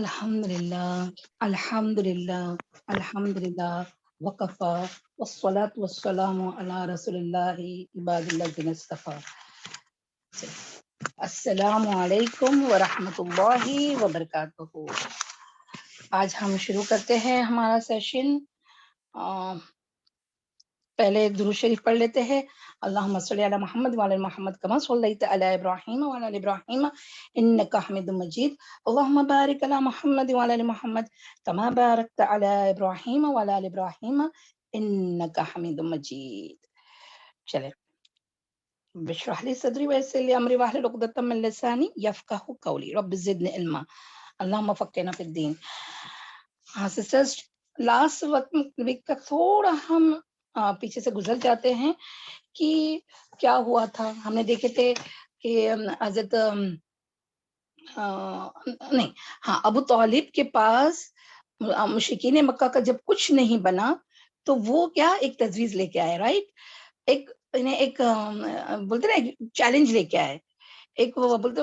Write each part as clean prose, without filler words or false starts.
الحمدللہ الحمدللہ الحمدللہ وقفا والصلاة والسلام علی رسول اللہ عباد اللہ اصطفیٰ. السلام علیکم ورحمۃ اللہ وبرکاتہ. آج ہم شروع کرتے ہیں ہمارا سیشن. پہلے درود شریف پڑھ لیتے ہیں. اللہم صلی علی محمد وعلی محمد کما صلیت علی ابراہیم وعلی آل ابراہیم انک حمید مجید. اللہم بارک علی محمد وعلی آل محمد کما بارکت علی ابراہیم وعلی آل ابراہیم انک حمید مجید. چلے. بشرح لی صدری ویسر لی امری واحلل عقدۃ من لسانی یفقہوا قولی رب زدنی علما اللہم فقہنا فی الدین. ہاں سسٹرز، لاسٹ ویک کا تھوڑا ہم پیچھے سے گزر جاتے ہیں کہ کیا ہوا تھا. ہم نے دیکھے تھے کہ حضرت ابو طالب کے پاس مشرکین مکہ کا جب کچھ نہیں بنا تو وہ کیا ایک تجویز لے کے آئے. رائٹ، ایک بولتے نا چیلنج لے کے آئے، ایک وہ بولتے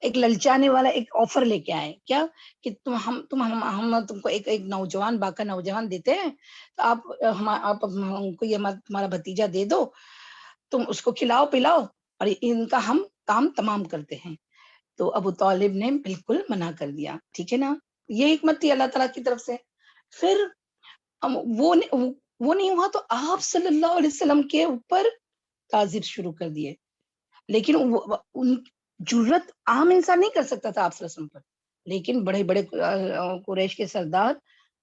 ایک للچانے والا ایک آفر لے کے آئے. کیا کہ ہم تم کو ایک نوجوان باقا نوجوان دیتے ہیں تو آپ کو یہ تمہارا بھتیجا دے دو، تم اس کو کھلاؤ پلاؤ اور ان کا ہم کام تمام کرتے ہیں. تو ابو طالب نے بالکل منع کر دیا. ٹھیک ہے نا، یہ حکمت تھی اللہ تعالیٰ کی طرف سے. پھر وہ نہیں ہوا تو آپ صلی اللہ علیہ وسلم کے اوپر تعذیب شروع کر دیے. لیکن ان جرت عام انسان نہیں کر سکتا تھا آپ صلی اللہ علیہ وسلم پر، لیکن بڑے بڑے قریش کے سردار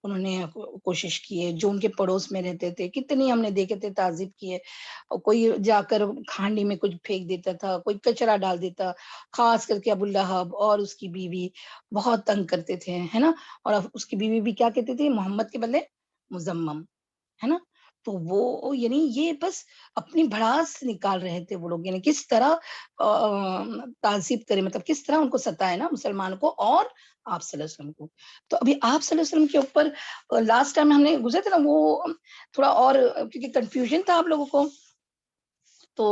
انہوں نے کوشش کی ہے. جو ان کے پڑوس میں رہتے تھے کتنی ہم نے دیکھے تھے تعذیب کیے. کوئی جا کر کھانڈی میں کچھ پھینک دیتا تھا، کوئی کچرا ڈال دیتا. خاص کر کے ابو لہب اور اس کی بیوی بہت تنگ کرتے تھے، ہے نا. اور اس کی بیوی بھی کیا کہتی تھی؟ محمد کے بدلے مزمم، ہے نا. تو وہ یعنی یہ بس اپنی بھڑاس نکال رہے تھے وہ لوگ، یعنی کس طرح تعذیب کرے، مطلب کس طرح ان کو ستائے نا مسلمان کو اور آپ صلی اللہ علیہ وسلم کو. تو ابھی آپ صلی اللہ علیہ وسلم کے اوپر لاسٹ ٹائم ہم نے گزرے تھے نا، وہ تھوڑا اور کیونکہ کنفیوژن تھا آپ لوگوں کو. تو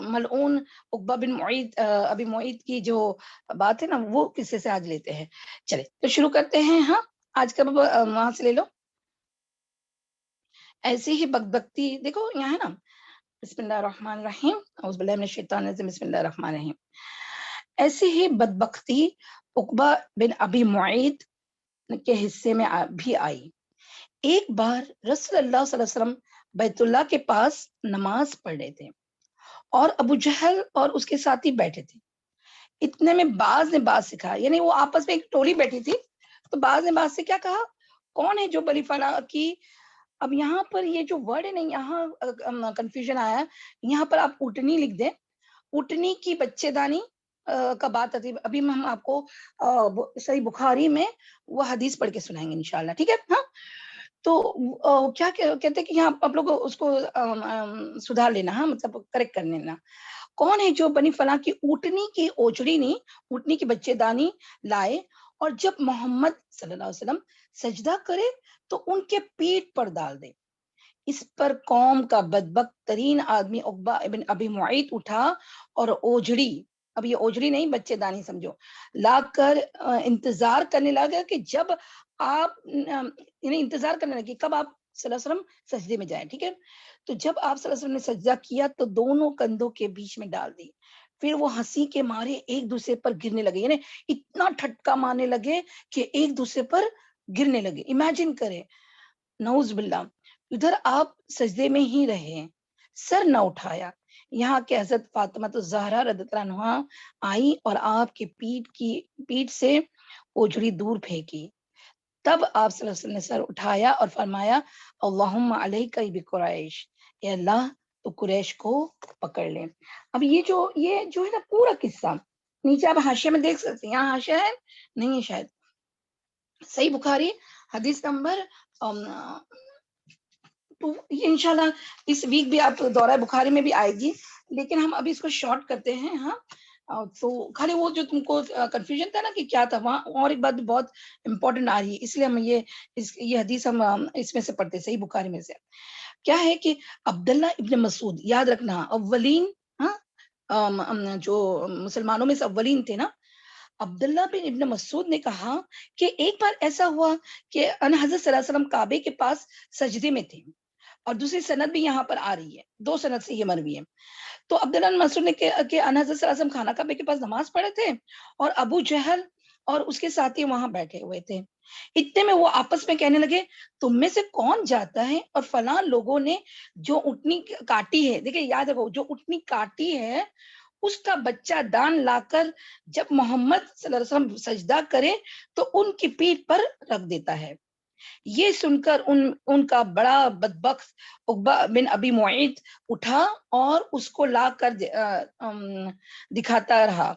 ملعون عقبہ بن معید ابی معید کی جو بات ہے نا وہ قصے سے آج لیتے ہیں. چلے تو شروع کرتے ہیں. ہاں آج کا وہاں سے لے لو. ایسی ہی بکبکتی دیکھو یہاں ہے نا. بسم اللہ الرحمن الرحیم، اعوذ باللہ من الشیطان الرجیم، بسم اللہ الرحمن الرحیم. ایسی ہی بدبختی عقبہ بن ابی معید کے حصے میں بھی آئی. ایک بار رسول اللہ صلی اللہ علیہ وسلم بیت اللہ کے پاس نماز پڑھ رہے تھے اور ابو جہل اور اس کے ساتھی بیٹھے تھے. اتنے میں باز نے بات سکھا، یعنی وہ آپس میں ایک ٹولی بیٹھی تھی تو باز نے باز سے کیا کہا؟ کون ہے جو بلی فلاں کی؟ اب یہاں پر یہ جو ورڈ ہے نا، یہاں کنفیوژن آیا. یہاں پر آپ اٹنی لکھ دیں، اٹنی کی بچے دانی کا بات آتی. ابھی ہم آپ کو صحیح بخاری میں وہ حدیث پڑھ کے سنائیں گے انشاءاللہ. ٹھیک ہے. ہاں تو کیا کہتے ہیں کہ یہاں آپ لوگ اس کو سدھار لینا، ہاں مطلب کریکٹ کر لینا. کون ہے جو بنی فلاں کی اٹنی کی اوجڑی نہیں، اٹنی کی بچے دانی لائے اور جب محمد صلی اللہ علیہ وسلم سجدہ کرے تو ان کے پیٹ پر ڈال دے. اس پر قوم کا بدبخت ترین آدمی عقبہ ابن ابی معید اٹھا اور اوجڑی، اب یہ اوجڑی نہیں بچے دانی سمجھو، لا کر انتظار کرنے لگا کہ جب آپ یعنی انتظار کرنے لگے کب آپ صلی اللہ علیہ وسلم سجدے میں جائیں. ٹھیک ہے. تو جب آپ صلی اللہ علیہ وسلم نے سجدہ کیا تو دونوں کندھوں کے بیچ میں ڈال دی. پھر وہ ہنسی کے مارے ایک دوسرے پر گرنے لگے، یعنی اتنا ٹھٹکا مارنے لگے کہ ایک دوسرے پر گرنے لگے. امیجن کریں، نعوذ باللہ، ادھر آپ سجدے میں ہی رہے، سر نہ اٹھایا. یہاں کے حضرت فاطمہ الزہرا رضی اللہ عنہا آئی اور آپ کے پیٹ سے اوجڑی دور پھینکی. تب آپ صلی اللہ علیہ وسلم نے سر اٹھایا اور فرمایا اللہم علیک بقریش، اے اللہ تو قریش کو پکڑ لے. اب یہ جو ہے نا پورا قصہ نیچے آپ حاشیے میں دیکھ سکتے ہیں. یہاں حاشیہ ہے نہیں ہے شاید. صحیح بخاری حدیث نمبر تو یہ انشاءاللہ اس ویک بھی آپ دورہ بخاری میں بھی آئے گی، لیکن ہم ابھی اس کو شارٹ کرتے ہیں. ہاں تو خالی وہ جو تم کو کنفیوژن تھا نا کہ کیا تھا وہاں، اور ایک بات بہت امپورٹنٹ آ رہی ہے، اس لیے ہم یہ حدیث ہم اس میں سے پڑھتے، صحیح بخاری میں سے. کیا ہے کہ عبداللہ ابن مسعود، یاد رکھنا اولین، ہاں جو مسلمانوں میں سے اولین تھے نا، عبداللہ بن ابن مسعود نے کہا کہ ایک بار ایسا ہوا کہ ان حضرت صلی اللہ علیہ وسلم کعبے کے پاس سجدے میں تھے، اور دوسری سند بھی یہاں پر آ رہی ہے، دو سند سے یہ مروی ہے۔ تو عبداللہ بن مسعود نے کہ ان حضرت صلی اللہ علیہ وسلم خانہ کعبے کے پاس نماز پڑھے تھے اور ابو جہل اور اس کے ساتھی وہاں بیٹھے ہوئے تھے۔ اتنے میں وہ آپس میں کہنے لگے، تم میں سے کون جاتا ہے اور فلاں لوگوں نے جو اٹھنی کاٹی ہے، دیکھیں یاد رکھو، جو اٹھنی کاٹی ہے اس کا بچہ دان لا کر جب محمد صلی اللہ علیہ وسلم سجدہ کرے تو ان کی پیٹھ پر رکھ دیتا ہے۔ یہ سن کر ان کا بڑا بدبخت عقبہ بن ابی معیط اٹھا اور اس کو لا کر دکھاتا رہا۔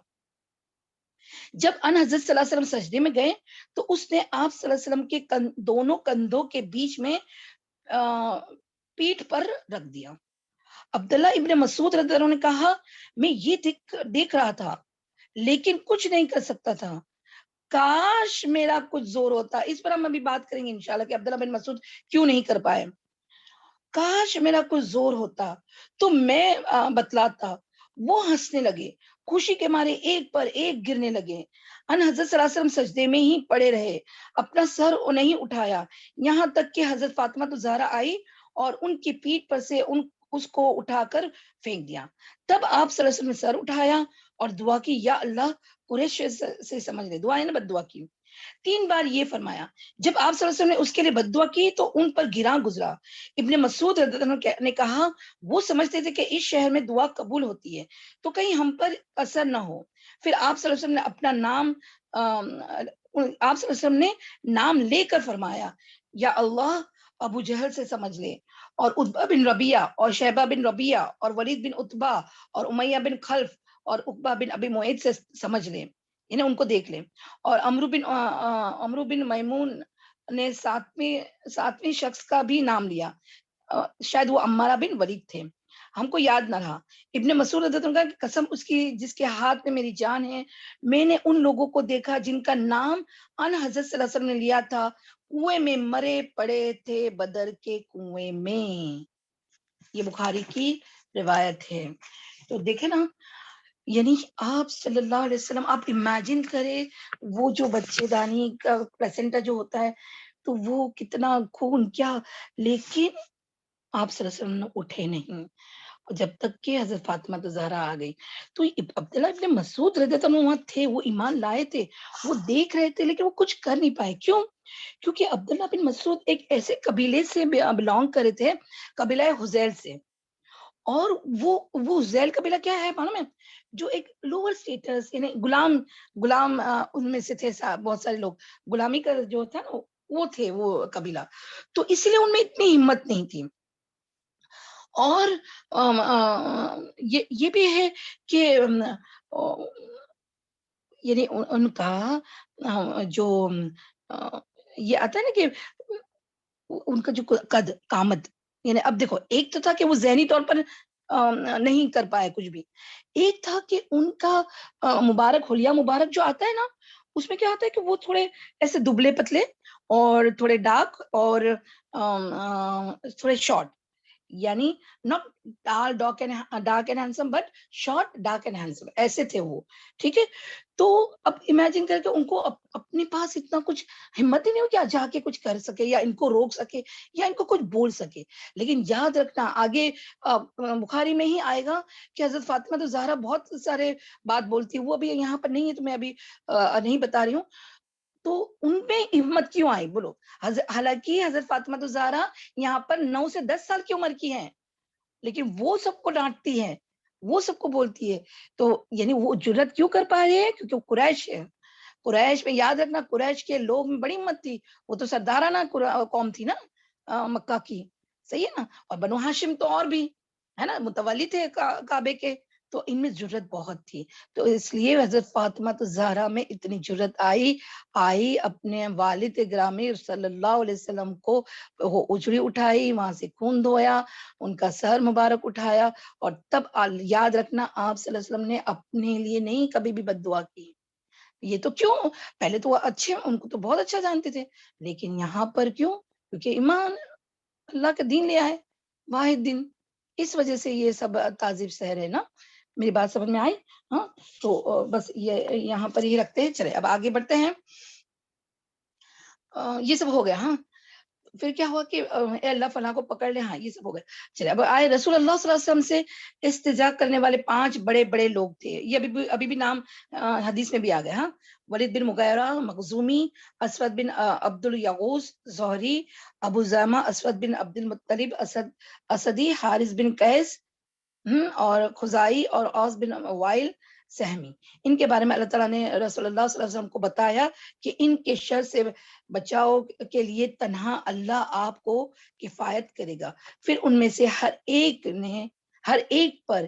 جب ان حضرت صلی اللہ علیہ وسلم سجدے میں گئے تو اس نے آپ صلی اللہ علیہ وسلم کے دونوں کندھوں کے بیچ میں پیٹھ پر رکھ دیا۔ عبداللہ ابن مسعود رضی اللہ عنہ نے کہا، میں یہ دیکھ رہا تھا لیکن کچھ نہیں کر سکتا تھا، کاش میرا کچھ زور ہوتا۔ اس پر ہم ابھی بات کریں گے انشاءاللہ کہ عبداللہ بن مسعود کیوں نہیں کر پائے۔ کاش میرا کچھ زور ہوتا تو میں بتلاتا۔ وہ ہنسنے لگے، خوشی کے مارے ایک پر ایک گرنے لگے۔ ان حضرت صلی اللہ علیہ وسلم سجدے میں ہی پڑے رہے، اپنا سر نہیں اٹھایا، یہاں تک کہ حضرت فاطمہ زہرا آئی اور ان کی پیٹھ پر سے اس کو اٹھا کر پھینک دیا۔ تب آپ صلی اللہ علیہ وسلم نے سر اٹھایا اور دعا کی، یا اللہ قریش سے سمجھ لے، دعا ہے نا، بد دعا کی۔ 3 بار یہ فرمایا۔ جب آپ صلی اللہ علیہ وسلم نے اس کے لیے بد دعا کی تو ان پر گراں گزرا۔ ابن مسعود رضی اللہ عنہ نے کہا، وہ سمجھتے تھے کہ اس شہر میں دعا قبول ہوتی ہے تو کہیں ہم پر اثر نہ ہو۔ پھر آپ صلی اللہ علیہ وسلم نے اپنا نام آپ صلی اللہ علیہ وسلم نے نام لے کر فرمایا، یا اللہ ابو جہل سے سمجھ لے، اور عتبہ بن ربیعہ اور شیبہ بن ربیعہ اور ولید بن عتبہ اور امیہ بن خلف اور عقبہ بن ابی معیط سے سمجھ لیں، یعنی ان کو دیکھ لیں۔ اور عمرو بن میمون نے ساتویں شخص کا بھی نام لیا، شاید وہ عمارہ بن ولید تھے، ہم کو یاد نہ رہا۔ ابن مسعود رضی اللہ عنہ کی قسم اس کی جس کے ہاتھ میں میری جان ہے، میں نے ان لوگوں کو دیکھا جن کا نام ان حضرت صلی اللہ علیہ وسلم نے لیا تھا، کنویں میں مرے پڑے تھے، بدر کے کنویں میں۔ یہ بخاری کی روایت ہے۔ تو دیکھیں نا، یعنی آپ صلی اللہ علیہ وسلم، آپ امیجن کرے وہ جو بچے دانی کا پلیسنٹا جو ہوتا ہے تو وہ کتنا خون کیا، لیکن آپ صلی اللہ علیہ وسلم نے اٹھے نہیں جب تک کہ حضرت فاطمہ زہرا آ گئی۔ تو عبداللہ ابن مسعود رضی اللہ عنہ وہاں تھے، وہ ایمان لائے تھے، وہ دیکھ رہے تھے لیکن وہ کچھ کر نہیں پائے۔ کیوں؟ کیونکہ عبداللہ بن مسعود ایک ایسے قبیلے سے بلانگ کرے تھے، قبیلہ حذیل سے، اور وہ حذیل قبیلہ کیا ہے معلوم ہے؟ جو ایک لوور سٹیٹس، یعنی غلام ان میں سے تھے، بہت سارے لوگ غلامی کا جو تھا نا وہ تھے، وہ قبیلہ، تو اس لیے ان میں اتنی ہمت نہیں تھی۔ اور یہ بھی ہے کہ یعنی ان کا جو یہ آتا ہے نا کہ ان کا جو قامت، یعنی اب دیکھو، ایک تو تھا کہ وہ ذہنی طور پر نہیں کر پائے کچھ بھی، ایک تھا کہ ان کا مبارک حلیہ مبارک جو آتا ہے نا، اس میں کیا ہوتا ہے کہ وہ تھوڑے ایسے دبلے پتلے اور تھوڑے ڈارک اور تھوڑے شارٹ، یعنی not dark and handsome but short dark and handsome, ایسے تھے وہ، ٹھیک ہے۔ تو اب امیجن کر کے ان کو اپنے پاس اتنا کچھ ہمت ہی نہیں ہو کہ جا کے کچھ کر سکے یا ان کو روک سکے یا ان کو کچھ بول سکے۔ لیکن یاد رکھنا آگے بخاری میں ہی آئے گا کہ حضرت فاطمہ زہرا بہت سارے بات بولتی ہے، وہ ابھی یہاں پر نہیں ہے تو میں ابھی نہیں بتا رہی ہوں۔ تو ان میں ہمت کیوں آئی بولو؟ حالانکہ حضرت فاطمہ زہرا یہاں پر 9 سے 10 سال کی عمر کی ہیں، لیکن وہ سب کو ڈانٹتی ہے، وہ سب کو بولتی ہے۔ تو یعنی وہ جرت کیوں کر پا رہے ہیں؟ کیونکہ وہ قریش ہے۔ قریش میں یاد رکھنا، قریش کے لوگ میں بڑی ہمت تھی، وہ تو سردارانہ قوم تھی نا مکہ کی، صحیح ہے نا، اور بنو ہاشم تو اور بھی ہے نا، متولی تھے کعبے کے، تو ان میں جرت بہت تھی۔ تو اس لیے حضرت فاطمہ زہرا میں اتنی جرت آئی اپنے والد گرامی صلی اللہ علیہ وسلم کو وہ اجڑی اٹھائی، وہاں سے خون دھویا، ان کا سر مبارک اٹھایا، اور تب یاد رکھنا آپ صلی اللہ علیہ وسلم نے اپنے لیے نہیں کبھی بھی بد دعا کی۔ یہ تو کیوں؟ پہلے تو وہ اچھے، ان کو تو بہت اچھا جانتے تھے، لیکن یہاں پر کیوں؟ کیونکہ ایمان اللہ کا دین لے آئے، واحد دن، اس وجہ سے یہ سب تعذیب سہ رہے نا۔ میری بات سمجھ میں آئی؟ ہاں، تو بس یہ یہاں پر ہی رکھتے ہیں. چلے اب آگے بڑھتے ہیں. یہ سب ہو گیا. ہاں، پھر کیا ہوا کہ اے اللہ فلاں کو پکڑ لے. ہاں، یہ سب ہو گیا. چلے اب آئے رسول اللہ صلی اللہ علیہ وسلم سے استجا کرنے والے 5 بڑے بڑے لوگ تھے. یہ ابھی بھی نام حدیث میں بھی آ گئے. ہاں، ولید بن مغیرہ مخزومی، اسود بن عبد الیغوث زہری، ابو زامہ اسود بن عبد المطلب اسدی، حارث بن قیس اور خزائی، اور اوس بن وائل سہمی. ان کے بارے میں اللہ تعالیٰ نے رسول اللہ صلی اللہ علیہ وسلم کو بتایا کہ ان کے شر سے بچاؤ کے لیے تنہا اللہ آپ کو کفایت کرے گا. پھر ان میں سے ہر ایک پر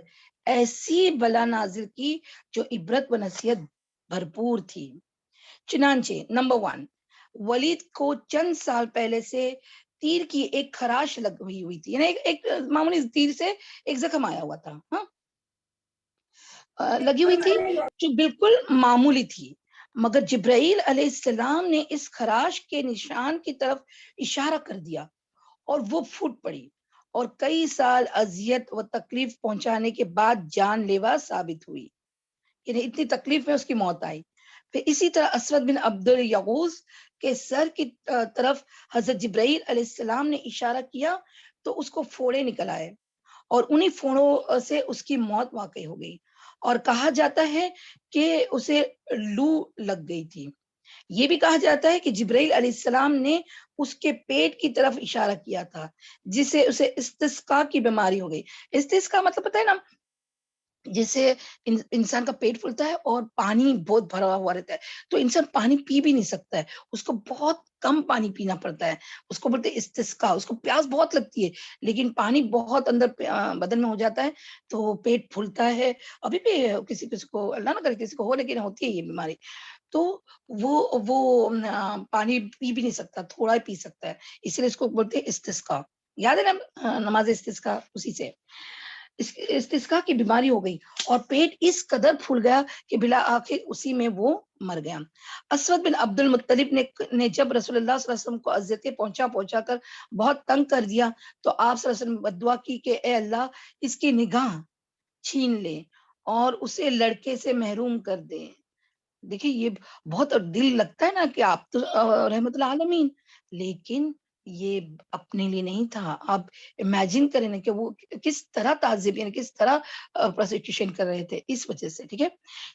ایسی بلا نازل کی جو عبرت و نصیحت بھرپور تھی. چنانچہ نمبر 1، ولید کو چند سال پہلے سے تیر کی ایک خراش لگ ہوئی تھی، یعنی ایک معمولی تیر سے ایک زخم آیا ہوا تھا. ہاں، لگی ہوئی تھی جو بالکل معمولی تھی، مگر جبرائیل علیہ السلام نے اس خراش کے نشان کی طرف اشارہ کر دیا اور وہ پھوٹ پڑی اور کئی سال اذیت و تکلیف پہنچانے کے بعد جان لیوا ثابت ہوئی. یعنی اتنی تکلیف میں اس کی موت آئی. پھر اسی طرح اسود بن عبد الیغوث کے سر کی طرف حضرت جبرائیل علیہ السلام نے اشارہ کیا تو اس کو پھوڑے نکل آئے اور انہی پھوڑوں سے اس کی موت واقع ہو گئی، اور کہا جاتا ہے کہ اسے لو لگ گئی تھی. یہ بھی کہا جاتا ہے کہ جبرائیل علیہ السلام نے اس کے پیٹ کی طرف اشارہ کیا تھا جس سے اسے استسقاء کی بیماری ہو گئی. استسقاء مطلب پتہ ہے نا، جیسے انسان کا پیٹ پھولتا ہے اور پانی بہت بھرا ہوا رہتا ہے تو انسان پانی پی بھی نہیں سکتا ہے، اس کو بہت کم پانی پینا پڑتا ہے. اس کو بولتے ہیں استسقاء. اس کو پیاس بہت لگتی ہے لیکن پانی بہت اندر بدن میں ہو جاتا ہے تو پیٹ پھولتا ہے. ابھی بھی کسی کو اللہ نہ کرے کسی کو ہو، لیکن ہوتی ہے یہ بیماری. تو وہ پانی پی بھی نہیں سکتا، تھوڑا ہی پی سکتا ہے، اس لیے اس کو بولتے ہیں استسقاء. یاد ہے نا نماز استسقاء؟ اسی سے استسقاء کی بیماری ہو گئی اور پیٹ اس قدر پھول گیا کہ بلا آخر اسی میں وہ مر گیا. اسود بن عبد المطلب نے جب رسول اللہ صلی اللہ علیہ وسلم کو اذیتیں پہنچا کر بہت تنگ کر دیا تو آپ صلی اللہ علیہ وسلم بدعا کی کہ اے اللہ اس کی نگاہ چھین لے اور اسے لڑکے سے محروم کر دے. دیکھیں یہ بہت دل لگتا ہے نا کہ آپ تو رحمت العالمین، لیکن یہ اپنے لیے نہیں تھا. آپ امیجن کریں نا کہ وہ کس طرح تعذیب، یعنی کس طرح پروسیکیوشن کر رہے تھے اس وجہ سے. ٹھیک ہے،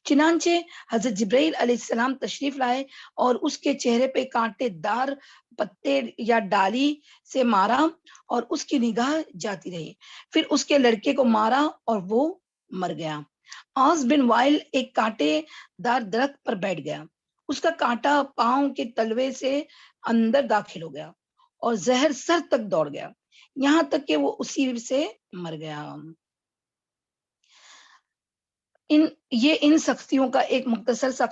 چنانچہ حضرت جبرائیل علیہ السلام تشریف لائے اور اس کے چہرے پہ کانٹے دار پتے یا ڈالی سے مارا اور اس کی نگاہ جاتی رہی. پھر اس کے لڑکے کو مارا اور وہ مر گیا. اوس بن وائل ایک کانٹے دار درخت پر بیٹھ گیا. اس کا کانٹا پاؤں کے تلوے سے اندر داخل ہو گیا اور زہر سر تک دوڑ گیا یہاں تک کہ وہ اسی سے مر گیا. ان سختیوں کا ایک مختصر سا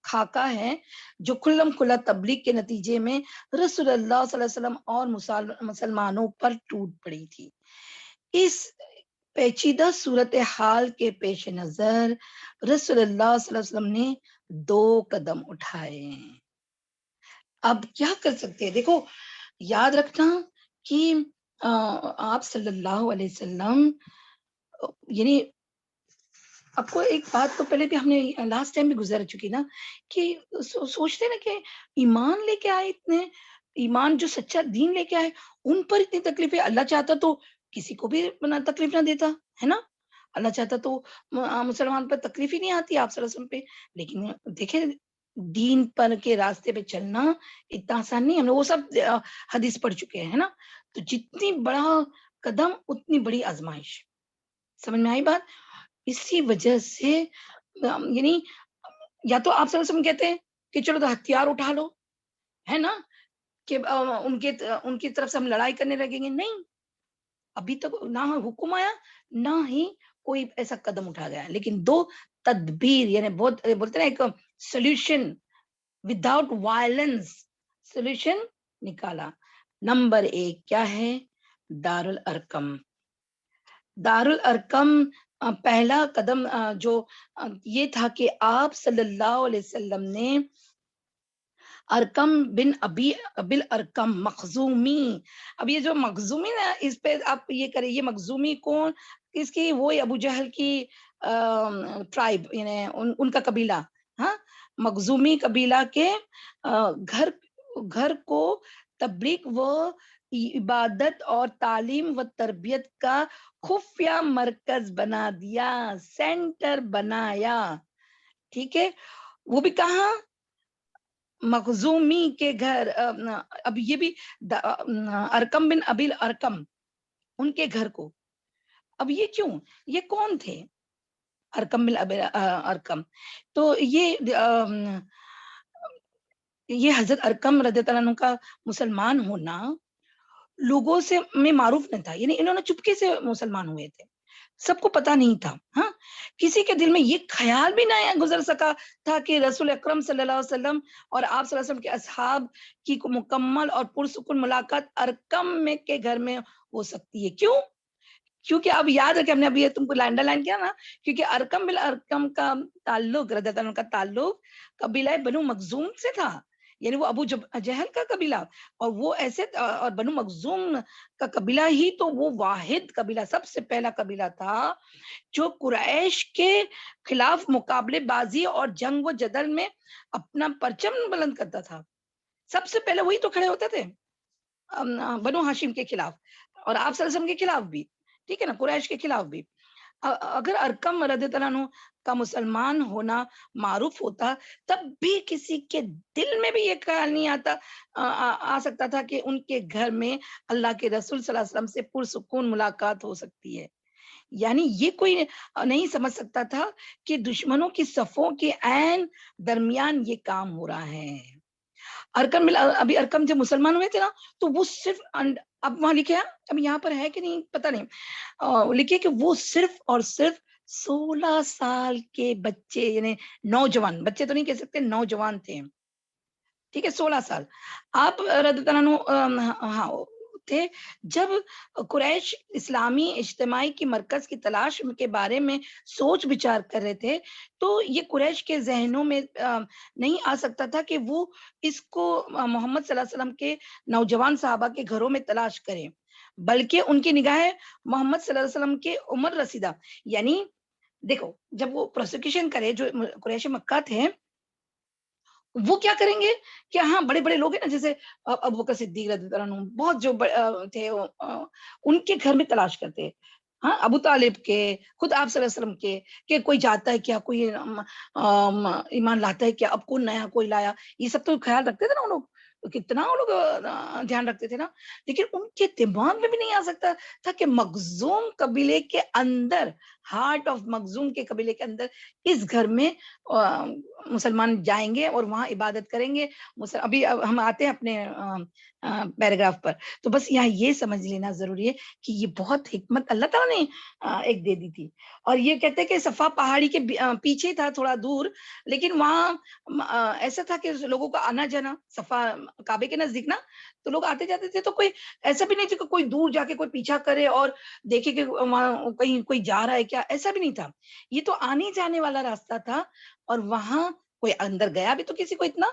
خاکہ ہے جو کھلم کھلا تبلیغ کے نتیجے میں رسول اللہ صلی اللہ علیہ وسلم اور مسلمانوں پر ٹوٹ پڑی تھی. اس پیچیدہ صورتحال کے پیش نظر رسول اللہ صلی اللہ علیہ وسلم نے 2 قدم اٹھائے. اب کیا کر سکتے ہیں؟ دیکھو یاد رکھنا کہ آپ صلی اللہ علیہ وسلم، یعنی آپ کو ایک بات تو پہلے بھی ہم نے لاسٹ ٹائم بھی گزر چکی نا کہ سوچتے نا کہ ایمان لے کے آئے، اتنے ایمان جو سچا دین لے کے آئے ان پر اتنی تکلیفیں. اللہ چاہتا تو کسی کو بھی تکلیف نہ دیتا ہے نا. اللہ چاہتا تو مسلمان پر تکلیف ہی نہیں آتی آپ صلی اللہ علیہ وسلم پہ. لیکن دیکھیں دین پر کے راستے پہ چلنا اتنا آسان نہیں. ہم نے وہ سب حدیث پڑھ چکے ہیں نا. تو جتنی بڑا قدم اتنی بڑی آزمائش. سمجھ میں آئی بات؟ اسی وجہ سے یعنی یا تو آپ صلی اللہ علیہ وسلم کہتے ہیں کہ چلو تو ہتھیار اٹھا لو، ہے نا، کہ ان کی طرف سے ہم لڑائی کرنے لگیں گے. نہیں، ابھی تک نہ حکم آیا نہ ہی کوئی ایسا قدم اٹھا گیا. لیکن 2 تدبیر، یعنی بہت بولتے ہیں ایک سولوشن وداؤٹ وائلنس، سولوشن نکالا. نمبر 1 کیا ہے؟ دارالارقم. دارالارقم پہلا قدم جو یہ تھا کہ آپ صلی اللہ علیہ وسلم نے ارکم بن ابی ابل ارکم مخزومی. اب یہ جو مخزومی نا، اس پہ آپ یہ کریں، یہ مخزومی کون، اس کی وہ ابو جہل کی ٹرائب، یعنی ان کا قبیلہ. ہاں، مخزومی قبیلہ کے گھر گھر کو تبلیغ و عبادت اور تعلیم و تربیت کا خفیہ مرکز بنا دیا، سینٹر بنایا. ٹھیک ہے، وہ بھی کہاں، مخزومی کے گھر. اب یہ بھی ارکم بن ابی ارکم، ان کے گھر کو. اب یہ کیوں، یہ کون تھے ارکم بن ابی ارکم؟ تو یہ حضرت ارکم رضی اللہ عنہ کا مسلمان ہونا لوگوں سے میں معروف نہیں تھا، یعنی انہوں نے چپکے سے مسلمان ہوئے تھے، سب کو پتا نہیں تھا. ہاں، کسی کے دل میں یہ خیال بھی نہ گزر سکا تھا کہ رسول اکرم صلی اللہ علیہ وسلم اور آپ صلی اللہ علیہ وسلم کے اصحاب کی مکمل اور پرسکون ملاقات ارکم میں کے گھر میں ہو سکتی ہے. کیوں؟ کیونکہ اب یاد ہے کہ ہم نے ابھی یہ تم کو انڈر لائن کیا نا، کیونکہ ارکم بل ارکم کا تعلق، رضی اللہ عنہ کا تعلق قبیلہ بنو مخزوم سے تھا، یعنی وہ ابو جہل کا قبیلہ. اور وہ ایسے، اور بنو مخزوم کا قبیلہ ہی تو وہ واحد قبیلہ، سب سے پہلا قبیلہ تھا جو قریش کے خلاف مقابلے بازی اور جنگ و جدل میں اپنا پرچم بلند کرتا تھا. سب سے پہلے وہی تو کھڑے ہوتے تھے بنو ہاشم کے خلاف، اور آپ صلی اللہ علیہ وسلم کے خلاف بھی. ٹھیک ہے نا، قریش کے خلاف بھی. اگر ارکم رضی اللہ عنہ کا مسلمان ہونا معروف ہوتا، تب بھی کسی کے دل میں بھی یہ خیال نہیں آ سکتا تھا کہ ان کے گھر میں اللہ کے رسول صلی اللہ علیہ وسلم سے پرسکون ملاقات ہو سکتی ہے. یعنی یہ کوئی نہیں سمجھ سکتا تھا کہ دشمنوں کی صفوں کے عین درمیان یہ کام ہو رہا ہے. ارکم ابھی ارکم جب مسلمان ہوئے تھے نا، تو وہ صرف اب وہاں لکھے ہیں، اب یہاں پر ہے کہ نہیں پتہ نہیں، لکھے کہ وہ صرف اور صرف 16 سال کے بچے، یعنی نوجوان، بچے تو نہیں کہہ سکتے، نوجوان تھے. ٹھیک ہے، 16 سال آپ رضی اللہ عنہ ہاں تھے جب قریش اسلامی اجتماعی کی مرکز کی تلاش کے بارے میں سوچ بچار کر رہے تھے. تو یہ قریش کے ذہنوں میں نہیں آ سکتا تھا کہ وہ اس کو محمد صلی اللہ علیہ وسلم کے نوجوان صحابہ کے گھروں میں تلاش کریں، بلکہ ان کی نگاہیں محمد صلی اللہ علیہ وسلم کے عمر رسیدہ، یعنی دیکھو جب وہ پروسیکیوشن کرے، جو قریش مکہ تھے، وہ کیا کریں گے کہ ہاں بڑے بڑے لوگ ہیں نا، جیسے ابو بکر صدیق رضی اللہ عنہ، بہت جو تھے ان کے گھر میں تلاش کرتے. ہاں، ابو طالب کے، خود آپ صلی اللہ علیہ وسلم کے، کہ کوئی جاتا ہے کیا، کوئی ایمان لاتا ہے کیا، اب کون نیا کوئی لایا، یہ سب تو خیال رکھتے تھے نا وہ لوگ، کتنا وہ لوگ دھیان رکھتے تھے نا. لیکن ان کے دماغ میں بھی نہیں آ سکتا تھا کہ مخزوم قبیلے کے اندر، ہارٹ آف مخزوم کے قبیلے کے اندر اس گھر میں مسلمان جائیں گے اور وہاں عبادت کریں گے. ابھی ہم آتے ہیں اپنے پیراگراف پر. تو بس یہاں یہ سمجھ لینا ضروری ہے کہ یہ بہت حکمت اللہ تعالیٰ نے ایک دے دی تھی. اور یہ کہتے ہیں کہ صفا پہاڑی کے پیچھے تھا تھوڑا دور، لیکن وہاں ایسا تھا کہ لوگوں کا آنا جانا، صفا کعبے کے نزدیک نا، تو لوگ آتے جاتے تھے. تو کوئی ایسا بھی نہیں تھا کہ کوئی دور جا کے کوئی پیچھا کرے اور دیکھے کہ وہاں کہیں کوئی جا رہا ہے کیا، ایسا بھی نہیں تھا. یہ تو آنے جانے والا راستہ تھا، اور وہاں کوئی اندر گیا بھی تو کسی کو اتنا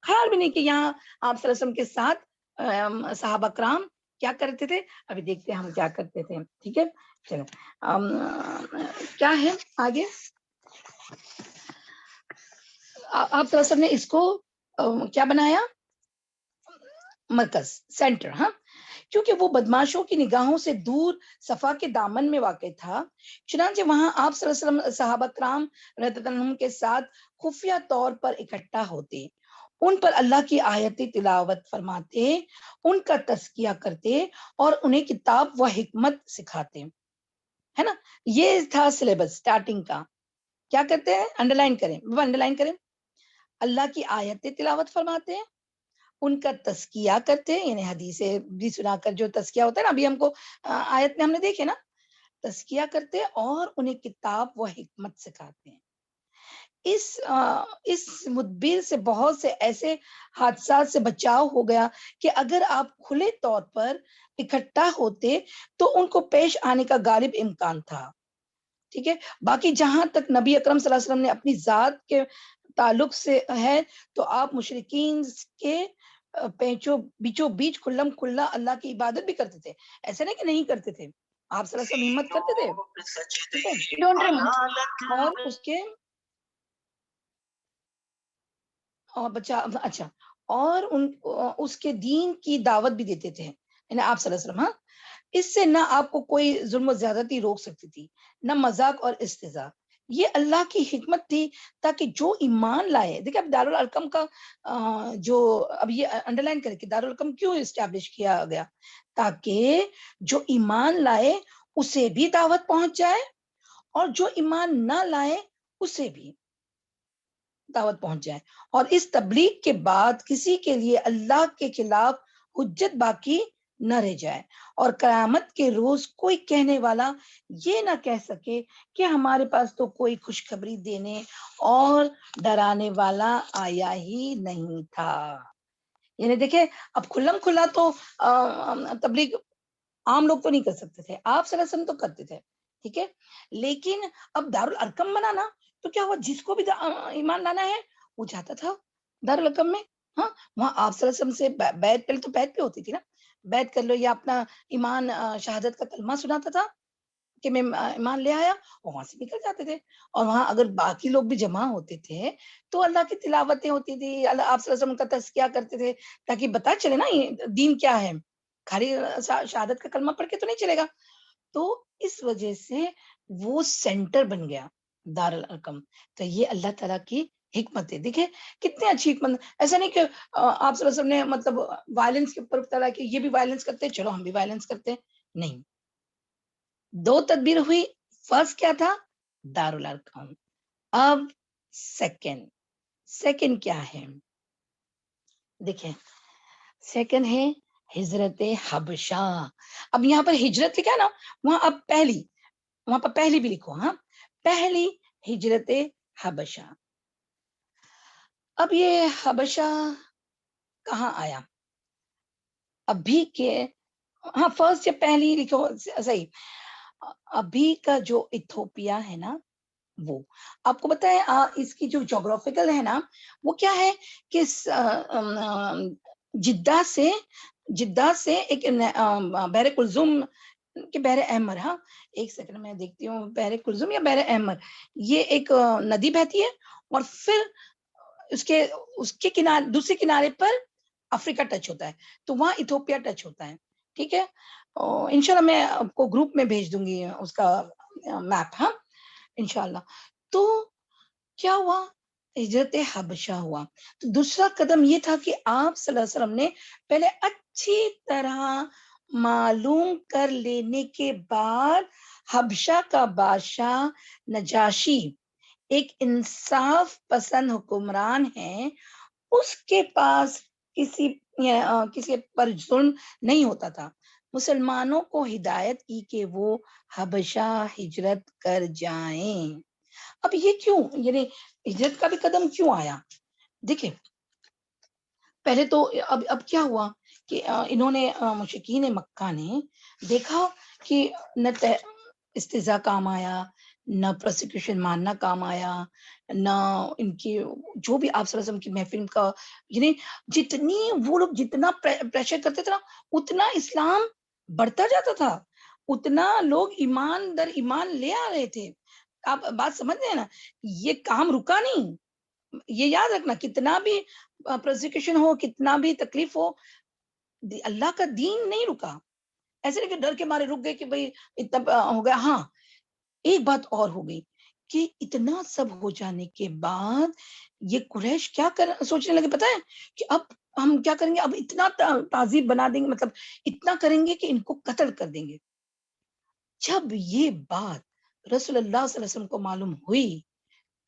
خیال بھی نہیں کہ یہاں آپ صلی اللہ علیہ وسلم کے ساتھ صحابہ کرام کیا کرتے تھے. ابھی دیکھتے ہیں ہم کیا کرتے تھے. ٹھیک ہے، چلو کیا ہے آگے. آپ صلی اللہ علیہ وسلم نے اس کو کیا بنایا، مرکز، سینٹر. ہاں، کیونکہ وہ بدماشوں کی نگاہوں سے دور صفا کے دامن میں واقع تھا، چنانچہ وہاں آپ صلی اللہ علیہ وسلم صحابہ کرام رضی اللہ عنہم کے ساتھ خفیہ طور پر اکٹھا ہوتے، ان پر اللہ کی آیتیں تلاوت فرماتے، ان کا تزکیہ کرتے اور انہیں کتاب و حکمت سکھاتے. ہے نا، یہ تھا سلیبس سٹارٹنگ کا. کیا کرتے ہیں، انڈر لائن کریں، وہ انڈر لائن کریں. اللہ کی آیتیں تلاوت فرماتے ہیں، ان کا تزکیہ کرتے ہیں، یعنی حدیثیں بھی سنا کر جو تزکیہ ہوتا ہے نا، ابھی ہم کو آیت میں ہم نے دیکھے نا، تزکیہ کرتے اور انہیں کتاب و حکمت سکھاتے ہیں. اس مدبر سے بہت سے ایسے حادثات سے بچاؤ ہو گیا کہ اگر آپ کھلے طور پر اکٹھا ہوتے تو ان کو پیش آنے کا غالب امکان تھا. ٹھیک ہے، باقی جہاں تک نبی اکرم صلی اللہ علیہ وسلم نے اپنی ذات کے تعلق سے ہے تو آپ مشرکین کے بیچوں بیچ کھلم کھلا اللہ کی عبادت بھی کرتے تھے، ایسا نہیں کہ نہیں کرتے تھے، آپ صلی اللہ علیہ وسلم ہمت کرتے تھے، ٹھیک ہے، ڈونٹ ریموو. اور اس کے بچا اچھا، اور اس کے دین کی دعوت بھی دیتے تھے، یعنی آپ صلی اللہ علیہ وسلم. ہاں، اس سے نہ آپ کو کوئی ظلم و زیادتی روک سکتی تھی، نہ مذاق اور استہزاء. یہ اللہ کی حکمت تھی تاکہ جو ایمان لائے. دیکھیں اب دارالارقم کا جو اب یہ انڈر لائن کر کے دارالارقم کیوں اسٹیبلش کیا گیا، تاکہ جو ایمان لائے اسے بھی دعوت پہنچ جائے، اور جو ایمان نہ لائے اسے بھی دعوت پہنچ جائے، اور اس تبلیغ کے بعد کسی کے لیے اللہ کے خلاف حجت باقی نہ رہ جائے، اور قیامت کے روز کوئی کہنے والا یہ نہ کہہ سکے کہ ہمارے پاس تو کوئی خوشخبری دینے اور ڈرانے والا آیا ہی نہیں تھا. یعنی دیکھیں اب کھلم کھلا تو تبلیغ عام لوگ تو نہیں کر سکتے تھے، آپ صلی اللہ علیہ وسلم تو کرتے تھے، ٹھیک ہے، لیکن اب دارالارقم بنانا تو کیا ہوا، جس کو بھی ایمان لانا ہے وہ جاتا تھا دارالارقم میں. ہاں، وہاں آپ صلی اللہ علیہ وسلم سے بیعت، پہلے تو بیعت پہ ہوتی تھی نا، بیعت کر لو یا اپنا ایمان شہادت کا کلمہ سناتا تھا کہ میں ایمان لے آیا، اور وہاں سے نکل جاتے تھے. اور وہاں اگر باقی لوگ بھی جمع ہوتے تھے تو اللہ کی تلاوتیں ہوتی تھی، اللہ آپ صلی اللہ علیہ وسلم کا تزکیہ کرتے تھے، تاکہ پتہ چلے نا یہ دین کیا ہے، خالی شہادت کا کلمہ پڑھ کے تو نہیں چلے گا. تو اس وجہ سے وہ سینٹر بن گیا دارالارقم. تو یہ اللہ تعالیٰ کی حکمت ہے. دیکھیں کتنے اچھی حکمت. ایسا نہیں کہ آپ صلی اللہ علیہ وسلم نے مطلب وائلنس کے اوپر اتارا کہ یہ بھی وائلنس کرتے چلو ہم بھی وائلنس کرتے، نہیں. دو تدبیر ہوئی، فرسٹ کیا تھا، دارالارقم. اب سیکنڈ کیا ہے، دیکھیں سیکنڈ ہے ہجرت حبشہ. اب یہاں پر ہجرت لکھا نا، وہاں پر پہلی بھی لکھو، ہاں، پہلی ہجرت حبشہ. اب یہ حبشہ کہاں آیا، ابھی کے، ہاں فرسٹ یا پہلی لکھو صحیح. ابھی کا جو ایتھوپیا ہے نا، وہ آپ کو بتائیں اس کی جو جغرافیکل ہے نا، وہ کیا ہے کہ جدہ سے ایک بحر کلزم کہ بحر احمر، ہاں ایک سیکنڈ میں دیکھتی ہوں، بحر کلزم یا بحر احمر، یہ ایک ندی بہتی ہے، اور پھر اس کے کنارے، دوسرے کنارے پر افریقہ ٹچ ہوتا ہے، تو وہاں ایتھوپیا ٹچ ہوتا ہے، ٹھیک ہے. انشاءاللہ میں آپ کو گروپ میں بھیج دوں گی اس کا میپ، ہاں انشاءاللہ. تو کیا ہوا، ہجرت حبشہ ہوا. تو دوسرا قدم یہ تھا کہ آپ صلی اللہ علیہ وسلم نے پہلے اچھی طرح معلوم کر لینے کے بعد حبشہ کا بادشاہ نجاشی ایک انصاف پسند حکمران ہے، اس کے پاس کسی پر ظلم نہیں ہوتا تھا. مسلمانوں کو ہدایت کی کہ وہ حبشہ ہجرت کر جائیں. اب یہ کیوں، یعنی ہجرت کا بھی قدم کیوں آیا، دیکھیں پہلے تو اب کیا ہوا کہ انہوں نے مشرکین مکہ نے دیکھا کہ نہ استضاء کام آیا، نہ پروسیکیوشن ماننا کام آیا، نہ ان کی جو بھی آپ صلی اللہ علیہ وسلم کی محفل کا، یعنی جتنی وہ لوگ جتنا پریشر کرتے تھے نا، اتنا اسلام بڑھتا جاتا تھا، اتنا لوگ ایمان در ایمان لے آ رہے تھے. آپ بات سمجھ رہے ہیں نا، یہ کام رکا نہیں. یہ یاد رکھنا، کتنا بھی پروسیکیوشن ہو، کتنا بھی تکلیف ہو، اللہ کا دین نہیں رکا. ایسے نہیں کہ ڈر کے مارے رک گئے کہ بھئی اتنا ہو گیا. ہاں ایک بات اور ہو گئی کہ اتنا سب ہو جانے کے بعد یہ قریش کیا سوچنے لگے پتہ ہے کہ اب ہم کیا کریں گے، اب اتنا تعذیب بنا دیں گے، مطلب اتنا کریں گے کہ ان کو قتل کر دیں گے. جب یہ بات رسول اللہ صلی اللہ علیہ وسلم کو معلوم ہوئی،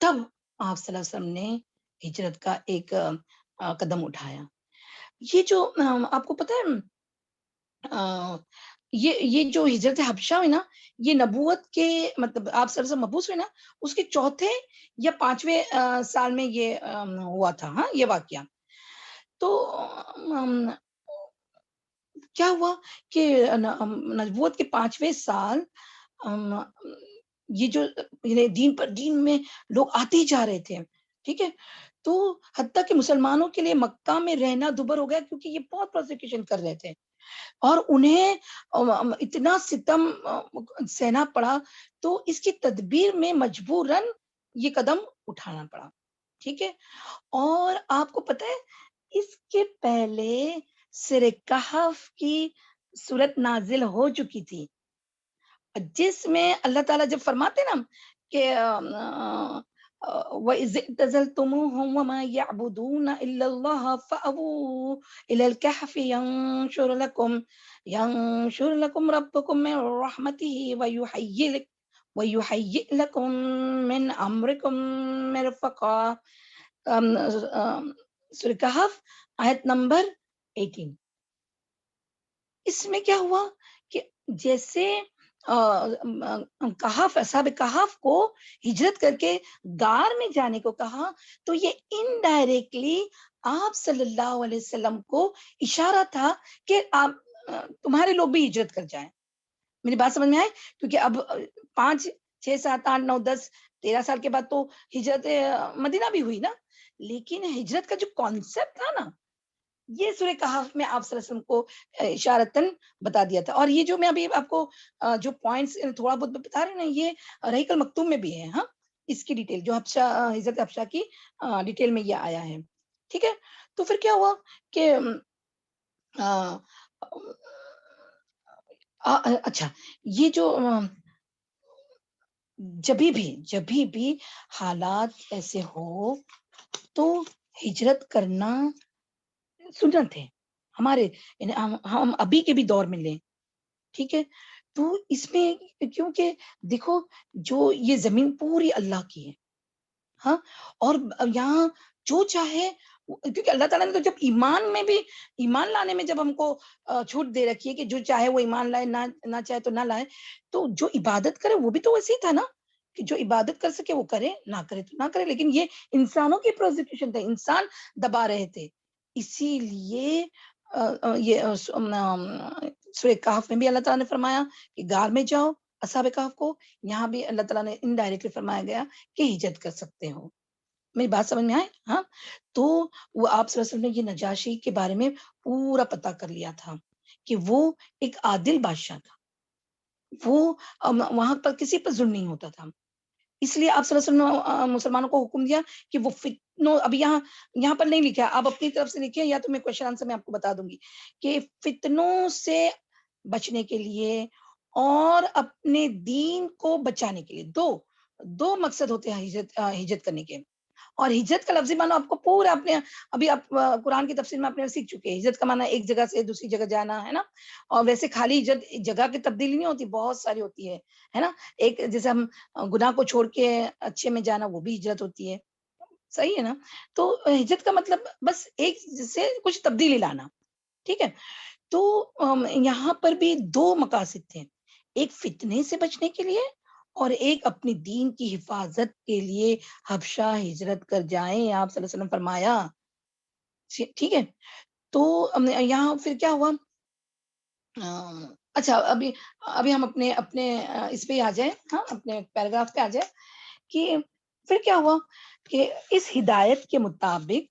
تب آپ صلی اللہ علیہ وسلم نے ہجرت کا ایک قدم اٹھایا. یہ جو آپ کو پتہ ہے یہ جو ہجرت حبشہ ہوئی نا، یہ نبوت کے مطلب آپ صلی اللہ علیہ وسلم مبعوث ہوئے نا، اس کے چوتھے یا 5ویں سال میں یہ ہوا تھا، ہاں یہ واقعہ. تو کیا ہوا کہ نبوت کے 5ویں سال یہ جو دین پر دین میں لوگ آتے ہی جا رہے تھے، ٹھیک ہے. تو حتیٰ کہ مسلمانوں کے لیے مکہ میں رہنا دبر ہو گیا کیونکہ یہ بہت پروسیکیوشن کر رہے تھے اور انہیں اتنا ستم سہنا پڑا. تو اس کی تدبیر میں مجبوراً یہ قدم اٹھانا پڑا. ٹھیک ہے. اور آپ کو پتہ ہے اس کے پہلے سورہ کہف کی صورت نازل ہو چکی تھی جس میں اللہ تعالیٰ جب فرماتے نا کہ وَإِذِ اعْتَزَلْتُمُوهُمْ وَمَا يَعْبُدُونَ إِلَّا اللَّهَ فَأَوُوا إِلَى الْكَهْفِ يَنشُرْ لَكُمْ رَبُّكُم مِّن رَّحْمَتِهِ وَيُهَيِّئْ لَكُم مِّنْ أَمْرِكُم مِّرْفَقًا. سورہ کہف آیت نمبر 18. اس میں کیا ہوا کہ جیسے کہف اصحاب کہف کو ہجرت کر کے غار میں جانے کو کہا تو یہ انڈائریکٹلی آپ صلی اللہ علیہ وسلم کو اشارہ تھا کہ آپ تمہارے لوگ بھی ہجرت کر جائیں. میری بات سمجھ میں آئے؟ کیونکہ اب 5 6 7 8 9 10 13 سال کے بعد تو ہجرت مدینہ بھی ہوئی نا. لیکن ہجرت کا جو کانسیپٹ تھا نا یہ سورہ کہف میں آپ صلی اللہ علیہ وسلم کو اشارتاً بتا دیا تھا. اور یہ جو میں ابھی آپ کو جو پوائنٹس تھوڑا بہت بتا رہے ہیں نا یہ رحیق المختوم میں بھی ہے. ہاں اس کی ڈیٹیل جو ہجرت حبشہ کی ڈیٹیل میں یہ آیا ہے. ٹھیک ہے. تو پھر کیا ہوا کہ اچھا یہ جو جبھی بھی حالات ایسے ہو تو ہجرت کرنا سنت ہے ہمارے یعنی ہم ابھی کے بھی دور میں لیں. ٹھیک ہے. تو اس میں کیونکہ دیکھو جو یہ زمین پوری اللہ کی ہے. ہاں اور یہاں جو چاہے کیونکہ اللہ تعالیٰ نے تو جب ایمان لانے میں جب ہم کو چھوٹ دے رکھی ہے کہ جو چاہے وہ ایمان لائے نہ چاہے تو نہ لائے. تو جو عبادت کرے وہ بھی تو ویسے ہی تھا نا کہ جو عبادت کر سکے وہ کرے نہ کرے تو نہ کرے. لیکن یہ انسانوں کی پروزیکیوشن تھا انسان دبا رہے تھے. اسی لیے یہ سورہ کہف میں بھی اللہ تعالیٰ نے فرمایا کہ غار میں جاؤ اصحاب کہف کو. یہاں بھی اللہ تعالیٰ نے انڈائریکٹلی فرمایا گیا کہ ہجرت کر سکتے ہو. میری بات سمجھ میں آئے؟ ہاں تو وہ آپ صلی اللہ علیہ وسلم نے یہ نجاشی کے بارے میں پورا پتہ کر لیا تھا کہ وہ ایک عادل بادشاہ تھا. وہ وہاں پر کسی پر ظلم نہیں ہوتا تھا. اس لیے آپ صلی اللہ علیہ وسلم مسلمانوں کو حکم دیا کہ وہ فتنوں ابھی یہاں پر نہیں لکھا آپ اپنی طرف سے لکھیں یا تو میں کوشچن آنسر میں آپ کو بتا دوں گی کہ فتنوں سے بچنے کے لیے اور اپنے دین کو بچانے کے لیے دو مقصد ہوتے ہیں ہجرت کرنے کے. اور ہجرت کا لفظی معنی آپ کو پورا ابھی آپ قرآن کی تفسیر میں اپنے سیکھ چکے ہیں. ہجرت کا معنی ایک جگہ سے دوسری جگہ جانا ہے نا. اور ویسے خالی ہجرت جگہ کی تبدیلی نہیں ہوتی بہت ساری ہوتی ہے نا. ایک جیسے ہم گناہ کو چھوڑ کے اچھے میں جانا وہ بھی ہجرت ہوتی ہے. صحیح ہے نا. تو ہجرت کا مطلب بس ایک سے کچھ تبدیلی لانا. ٹھیک ہے. تو یہاں پر بھی 2 مقاصد تھے ایک فتنے سے بچنے کے لیے اور ایک اپنی دین کی حفاظت کے لیے حبشہ ہجرت کر جائیں آپ صلی اللہ علیہ وسلم فرمایا. ٹھیک ہے. تو یہاں پھر کیا ہوا اچھا ابھی ہم اپنے اس پہ آ جائیں. ہاں اپنے پیراگراف پہ آ جائیں کہ پھر کیا ہوا کہ اس ہدایت کے مطابق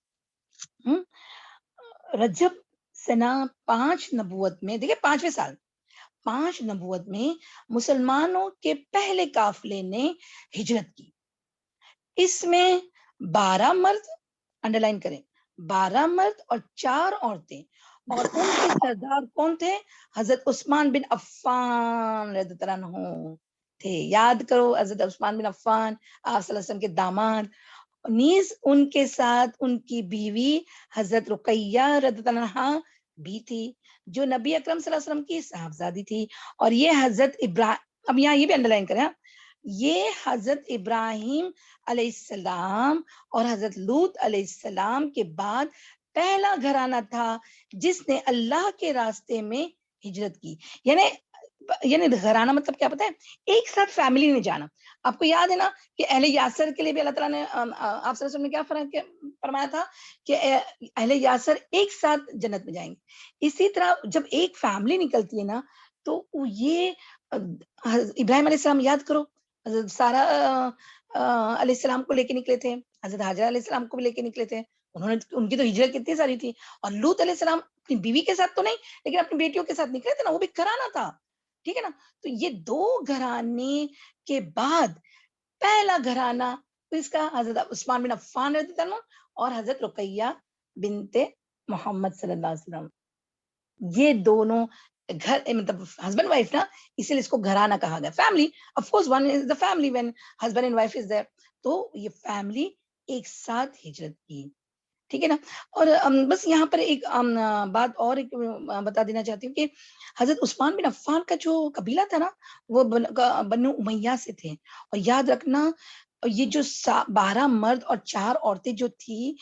رجب سنہ 5 نبوت میں دیکھیں 5ویں سال 5 نبوت میں مسلمانوں کے پہلے قافلے نے ہجرت کی. اس میں 12 مرد انڈر لائن کریں 12 مرد اور 4 عورتیں اور ان کے سردار کون تھے حضرت عثمان بن عفان رضی اللہ عنہ تھے. یاد کرو حضرت عثمان بن عفان آپ صلی اللہ علیہ وسلم کے داماد. نیز ان کے ساتھ ان کی بیوی حضرت رقیہ رضی اللہ عنہا بھی تھی جو نبی اکرم صلی اللہ علیہ وسلم کی صاحبزادی تھی. اور یہ حضرت ابراہیم اب یہاں یہ بھی انڈر لائن کریں یہ حضرت ابراہیم علیہ السلام اور حضرت لوط علیہ السلام کے بعد پہلا گھرانہ تھا جس نے اللہ کے راستے میں ہجرت کی. یعنی گھرانہ مطلب کیا پتہ ہے ایک ساتھ فیملی میں جانا. آپ کو یاد ہے نا کہ اہل یاسر کے لیے بھی اللہ تعالیٰ نے آپ صلی اللہ علیہ وسلم نے کیا فرمایا تھا کہ اہل یاسر ایک ساتھ جنت میں جائیں گے. اسی طرح جب ایک فیملی نکلتی ہے نا تو یہ ابراہیم علیہ السلام یاد کرو حضرت سارہ علیہ السلام کو لے کے نکلے تھے، حضرت حاجرہ علیہ السلام کو بھی لے کے نکلے تھے. ان کی تو ہجرت کتنی ساری تھی. اور لوط علیہ السلام اپنی بیوی کے ساتھ تو نہیں لیکن اپنی بیٹیوں کے ساتھ نکلے تھے نا، وہ بھی گھرانہ تھا. ٹھیک ہے نا. تو یہ 2 گھرانے کے بعد پہلا گھرانہ اس کا حضرت عثمان بن عفان رضی اللہ عنہ اور حضرت رقیہ بنت محمد صلی اللہ علیہ وسلم. یہ دونوں گھر مطلب ہسبینڈ وائف نا، اسی لیے اس کو گھرانہ کہا گیا. Family of course one is the family when husband and wife is there. تو یہ فیملی ایک ساتھ ہجرت کی. ٹھیک ہے نا. اور بس یہاں پر ایک بات اور ایک بتا دینا چاہتی ہوں کہ حضرت عثمان بن عفان کا جو قبیلہ تھا نا، وہ بنو امیہ سے تھے. اور یاد رکھنا یہ جو 12 مرد اور 4 عورتیں جو تھی،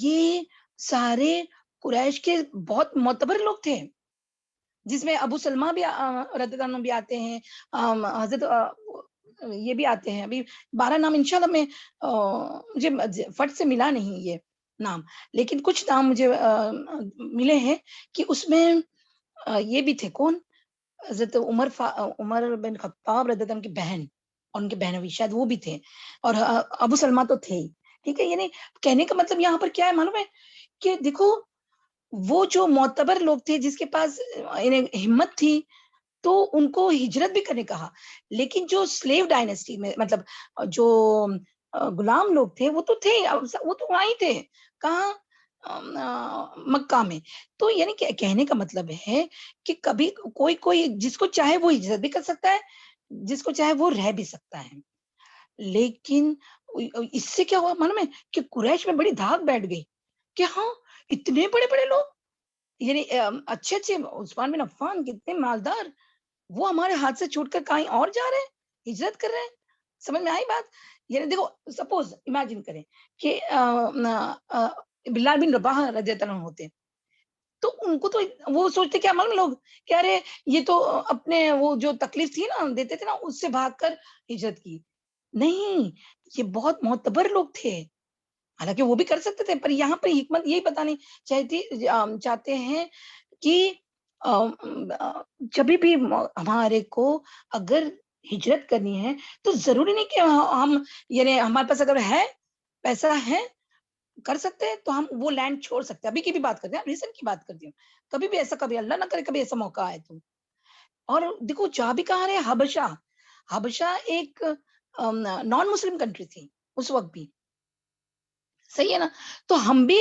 یہ سارے قریش کے بہت معتبر لوگ تھے، جس میں ابو سلمہ بھی رضی اللہ عنہ بھی آتے ہیں، حضرت یہ بھی آتے ہیں. ابھی 12 نام انشاءاللہ میں مجھے فٹ سے ملا نہیں یہ نام، لیکن کچھ نام مجھے ملے ہیں کہ اس میں یہ بھی تھے. کون؟ حضرت عمر بن خطاب رضی اللہ عنہ کی بہن اور ان کے بہنوی شاید وہ بھی تھے، اور ابو سلمہ تو تھے ہی. ٹھیک ہے. یعنی کہنے کا مطلب یہاں پر کیا ہے معلوم ہے کہ دیکھو وہ جو معتبر لوگ تھے جس کے پاس انہیں ہمت تھی تو ان کو ہجرت بھی کرنے کہا. لیکن جو سلیو ڈائنیسٹی میں مطلب جو غلام لوگ تھے وہ تو تھے، وہ تو وہیں تھے. کہاں؟ مکہ میں. تو یعنی کہ کہنے کا مطلب ہے کہ کبھی کوئی جس کو چاہے وہ ہجرت بھی کر سکتا ہے، جس کو چاہے وہ رہ بھی سکتا ہے. لیکن اس سے کیا ہوا معلوم ہے کہ قریش میں بڑی دھاک بیٹھ گئی کہ ہاں اتنے بڑے بڑے لوگ، یعنی اچھے عثمان بن عفان کتنے مالدار، وہ ہمارے ہاتھ سے چھوٹ کر کہیں اور جا رہے ہیں، ہجرت کر رہے ہیں. سمجھ میں آئی بات؟ یعنی دیکھو سپوز امیجن کریں کہ بلال بن رباح رضی اللہ عنہ ہوتے، تو ان کو تو وہ سوچتے کیا معلوم لوگ کہ ارے یہ تو اپنے وہ جو تکلیف تھی نا دیتے تھے نا اس سے بھاگ کر ہجرت کی. نہیں، یہ بہت معتبر لوگ تھے، حالانکہ وہ بھی کر سکتے تھے. پر یہاں پر حکمت یہی بتانی چاہتے ہیں کہ جب بھی ہمارے کو اگر ہجرت کرنی ہے تو ضروری نہیں کہ ہم یعنی ہمارے پاس اگر ہے پیسہ ہے کر سکتے ہیں تو ہم وہ لینڈ چھوڑ سکتے ہیں. ابھی کی بھی بات کرتے ہیں، ریسنٹ کی بات کرتی ہوں. کبھی بھی ایسا کبھی اللہ نہ کرے کبھی ایسا موقع آئے تو. اور دیکھو جہاں بھی کہا رہے حبشہ ایک نان مسلم کنٹری تھی اس وقت بھی. صحیح ہے نا. تو ہم بھی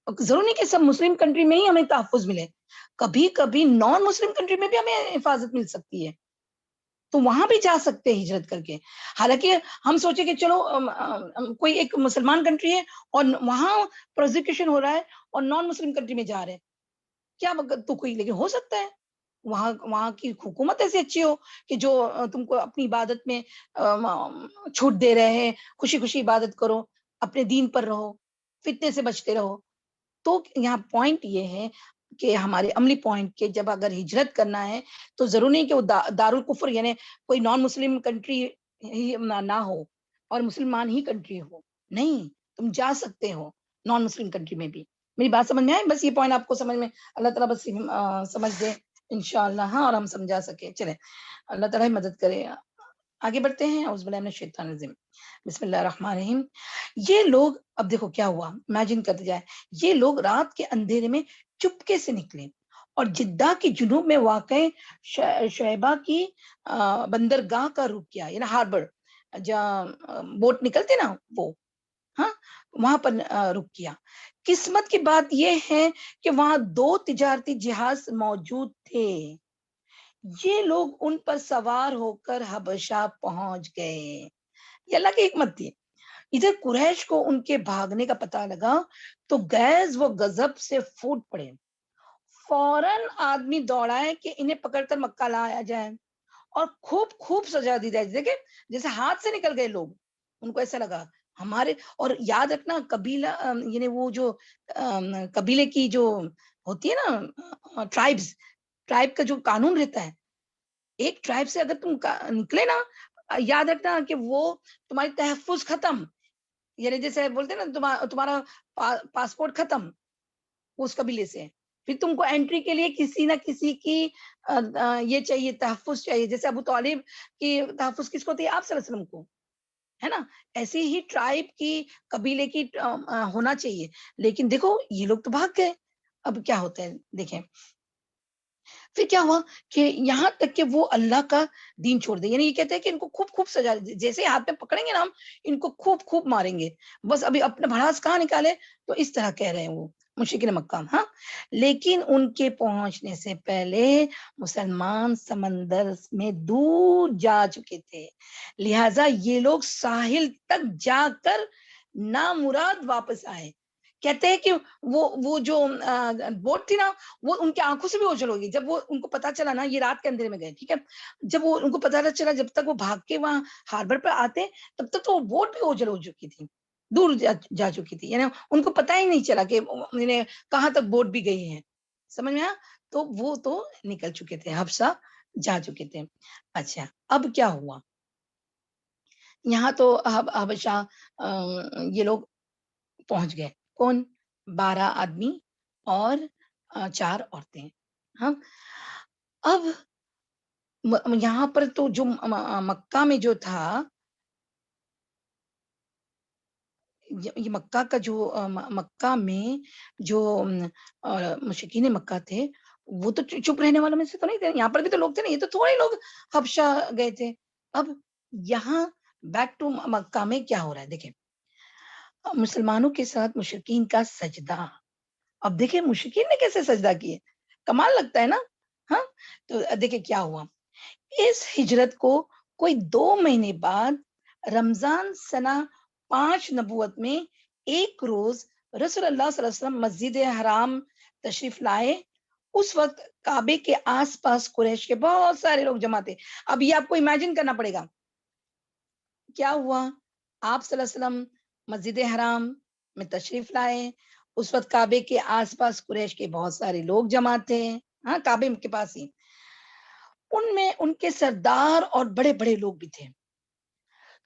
ضرور نہیں کہ سب مسلم کنٹری میں ہی ہمیں تحفظ ملے، کبھی کبھی نان مسلم کنٹری میں بھی ہمیں حفاظت مل سکتی ہے، تو وہاں بھی جا سکتے ہیں ہجرت کر کے. حالانکہ ہم سوچے کہ چلو کوئی ایک مسلمان کنٹری ہے اور وہاں پروزیکیوشن ہو رہا ہے اور نان مسلم کنٹری میں جا رہے ہیں، کیا تو کوئی لیکن ہو سکتا ہے وہاں کی حکومت ایسی اچھی ہو کہ جو تم کو اپنی عبادت میں چھوٹ دے رہے ہیں، خوشی خوشی عبادت کرو، اپنے دین پر رہو، فتنے سے بچتے رہو. تو یہاں پوائنٹ یہ ہے کہ ہمارے عملی پوائنٹ کے جب اگر ہجرت کرنا ہے تو ضرور نہیں کہ وہ دارالکفر یعنی کوئی نان مسلم کنٹری ہی نہ ہو اور مسلمان ہی کنٹری ہو. نہیں، تم جا سکتے ہو نان مسلم کنٹری میں بھی. میری بات سمجھ میں آئے؟ بس یہ پوائنٹ آپ کو سمجھ میں اللہ تعالیٰ بس سمجھ دے انشاءاللہ. ہاں، اور ہم سمجھا سکیں. چلیں اللہ تعالیٰ مدد کرے. آگے بڑھتے ہیں. اعوذ باللہ من الشیطان الرجیم، بسم اللہ الرحمن الرحیم. یہ لوگ اب دیکھو کیا ہوا، امیجن کرتے جائے. یہ لوگ رات کے اندھیرے میں چپکے سے نکلے اور جدہ کی جنوب میں واقع شعیبہ کی بندرگاہ کا رخ کیا، یعنی ہاربر جہاں بوٹ نکلتے نا وہ، ہاں وہاں پر رک کیا. قسمت کی بات یہ ہے کہ وہاں 2 تجارتی جہاز موجود تھے. یہ لوگ ان پر سوار ہو کر حبشہ پہنچ گئے. یہ اللہ کی حکمت تھی. ادھر قریش کو ان کے بھاگنے کا پتہ لگا تو غیظ و غضب سے پھوٹ پڑے. فوراً آدمی دوڑائے کہ انہیں پکڑ کر مکہ لایا جائے اور خوب سزا دی جائے. دیکھیں جیسے ہاتھ سے نکل گئے لوگ، ان کو ایسا لگا ہمارے. اور یاد رکھنا قبیلہ یعنی وہ جو قبیلے کی جو ہوتی ہے نا ٹرائب کا جو قانون رہتا ہے، ایک ٹرائب سے اگر تم نکلے نا، یاد رکھنا کہ وہ تمہاری تحفظ ختم. یعنی جیسے بولتے ہیں نا تمہارا پاسپورٹ ختم اس قبیلے سے. پھر تم کو انٹری کے لیے کسی نہ کسی کی یہ چاہیے، تحفظ چاہیے. جیسے ابو طالب کی تحفظ کس کو تھی؟ آپ صلی اللہ علیہ وسلم کو، ہے نا. ایسے ہی ٹرائب کی، قبیلے کی ہونا چاہیے. لیکن دیکھو یہ لوگ تو بھاگ گئے. اب کیا ہوتا ہے دیکھیں، پھر کیا ہوا کہ یہاں تک کہ وہ اللہ کا دین چھوڑ دے. یعنی یہ کہتے ہیں کہ ان کو خوب خوب سجا، جیسے ہاتھ میں پکڑیں گے نا ہم ان کو خوب خوب ماریں گے. بس ابھی اپنا بھڑاس کہاں نکالے، تو اس طرح کہہ رہے ہیں وہ مشرکین مکہ. ہاں، لیکن ان کے پہنچنے سے پہلے مسلمان سمندر میں دور جا چکے تھے، لہٰذا یہ لوگ ساحل تک جا کر نامراد واپس آئے. کہتے ہیں کہ وہ جو بوٹ تھی نا، وہ ان کی آنکھوں سے بھی اوجھل ہوگی. جب وہ ان کو پتا چلا نا، یہ رات کے اندھیرے میں گئے، ٹھیک ہے، جب وہ ان کو پتا چلا، جب تک وہ بھاگ کے وہاں ہاربر پہ آتے تب تک تو وہ بوٹ بھی اوجھل ہو چکی تھی، دور جا چکی تھی. یعنی ان کو پتا ہی نہیں چلا کہ کہاں تک بوٹ بھی گئی ہے. سمجھ میں آیا؟ تو وہ تو نکل چکے تھے، حبشہ جا چکے تھے. اچھا، اب کیا ہوا یہاں تو حبشہ یہ لوگ پہنچ گئے. کون؟ 12 آدمی اور 4 عورتیں. ہاں، اب یہاں پر تو جو مکہ میں جو تھا، یہ مکہ کا جو مکہ میں جو مشرکین مکہ تھے، وہ تو چپ رہنے والوں میں سے تو نہیں تھے. یہاں پر بھی تو لوگ تھے نا، یہ تو تھوڑے لوگ حبشہ گئے تھے. اب یہاں بیک ٹو مکہ میں کیا ہو رہا ہے دیکھیں، مسلمانوں کے ساتھ مشرکین کا سجدہ. اب دیکھیں مشرکین نے کیسے سجدہ کیے، کمال لگتا ہے نا. ہاں، تو دیکھیں کیا ہوا. اس ہجرت کو کوئی 2 مہینے بعد رمضان سنہ 5 نبوت میں ایک روز رسول اللہ صلی اللہ علیہ وسلم مسجد حرام تشریف لائے. اس وقت کعبے کے آس پاس قریش کے بہت سارے لوگ جمع تھے. اب یہ آپ کو امیجن کرنا پڑے گا کیا ہوا. آپ صلی اللہ علیہ وسلم مسجد حرام میں تشریف لائے، اس وقت کعبے کے آس پاس قریش کے بہت سارے لوگ جمع تھے. ہاں، کعبے کے پاس ہی. ان میں ان کے سردار اور بڑے بڑے لوگ بھی تھے.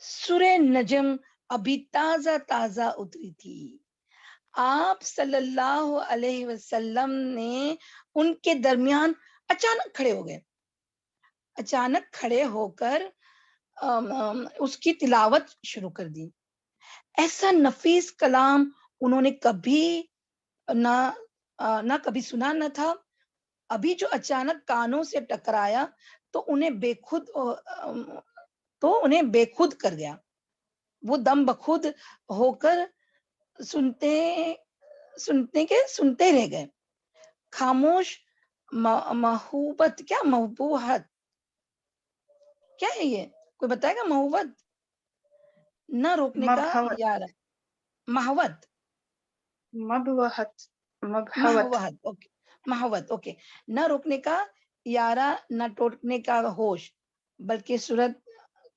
سورہ نجم ابھی تازہ تازہ اتری تھی. آپ صلی اللہ علیہ وسلم نے ان کے درمیان اچانک کھڑے ہو گئے. اچانک کھڑے ہو کر اس کی تلاوت شروع کر دی. ایسا نفیس کلام انہوں نے کبھی نہ کبھی سنا نہ تھا. ابھی جو اچانک کانوں سے ٹکرایا تو انہیں بے خود کر گیا. وہ دم بخود ہو کر سنتے رہ گئے. خاموش محبت، کیا محبوحت کیا ہے یہ؟ کوئی بتائے گا؟ محبت نہ روکنے کا یار، محوت، محوت، اوکے، محوت، اوکے. نہ روکنے کا یارا، نہ ٹوٹنے کا ہوش. بلکہ سورت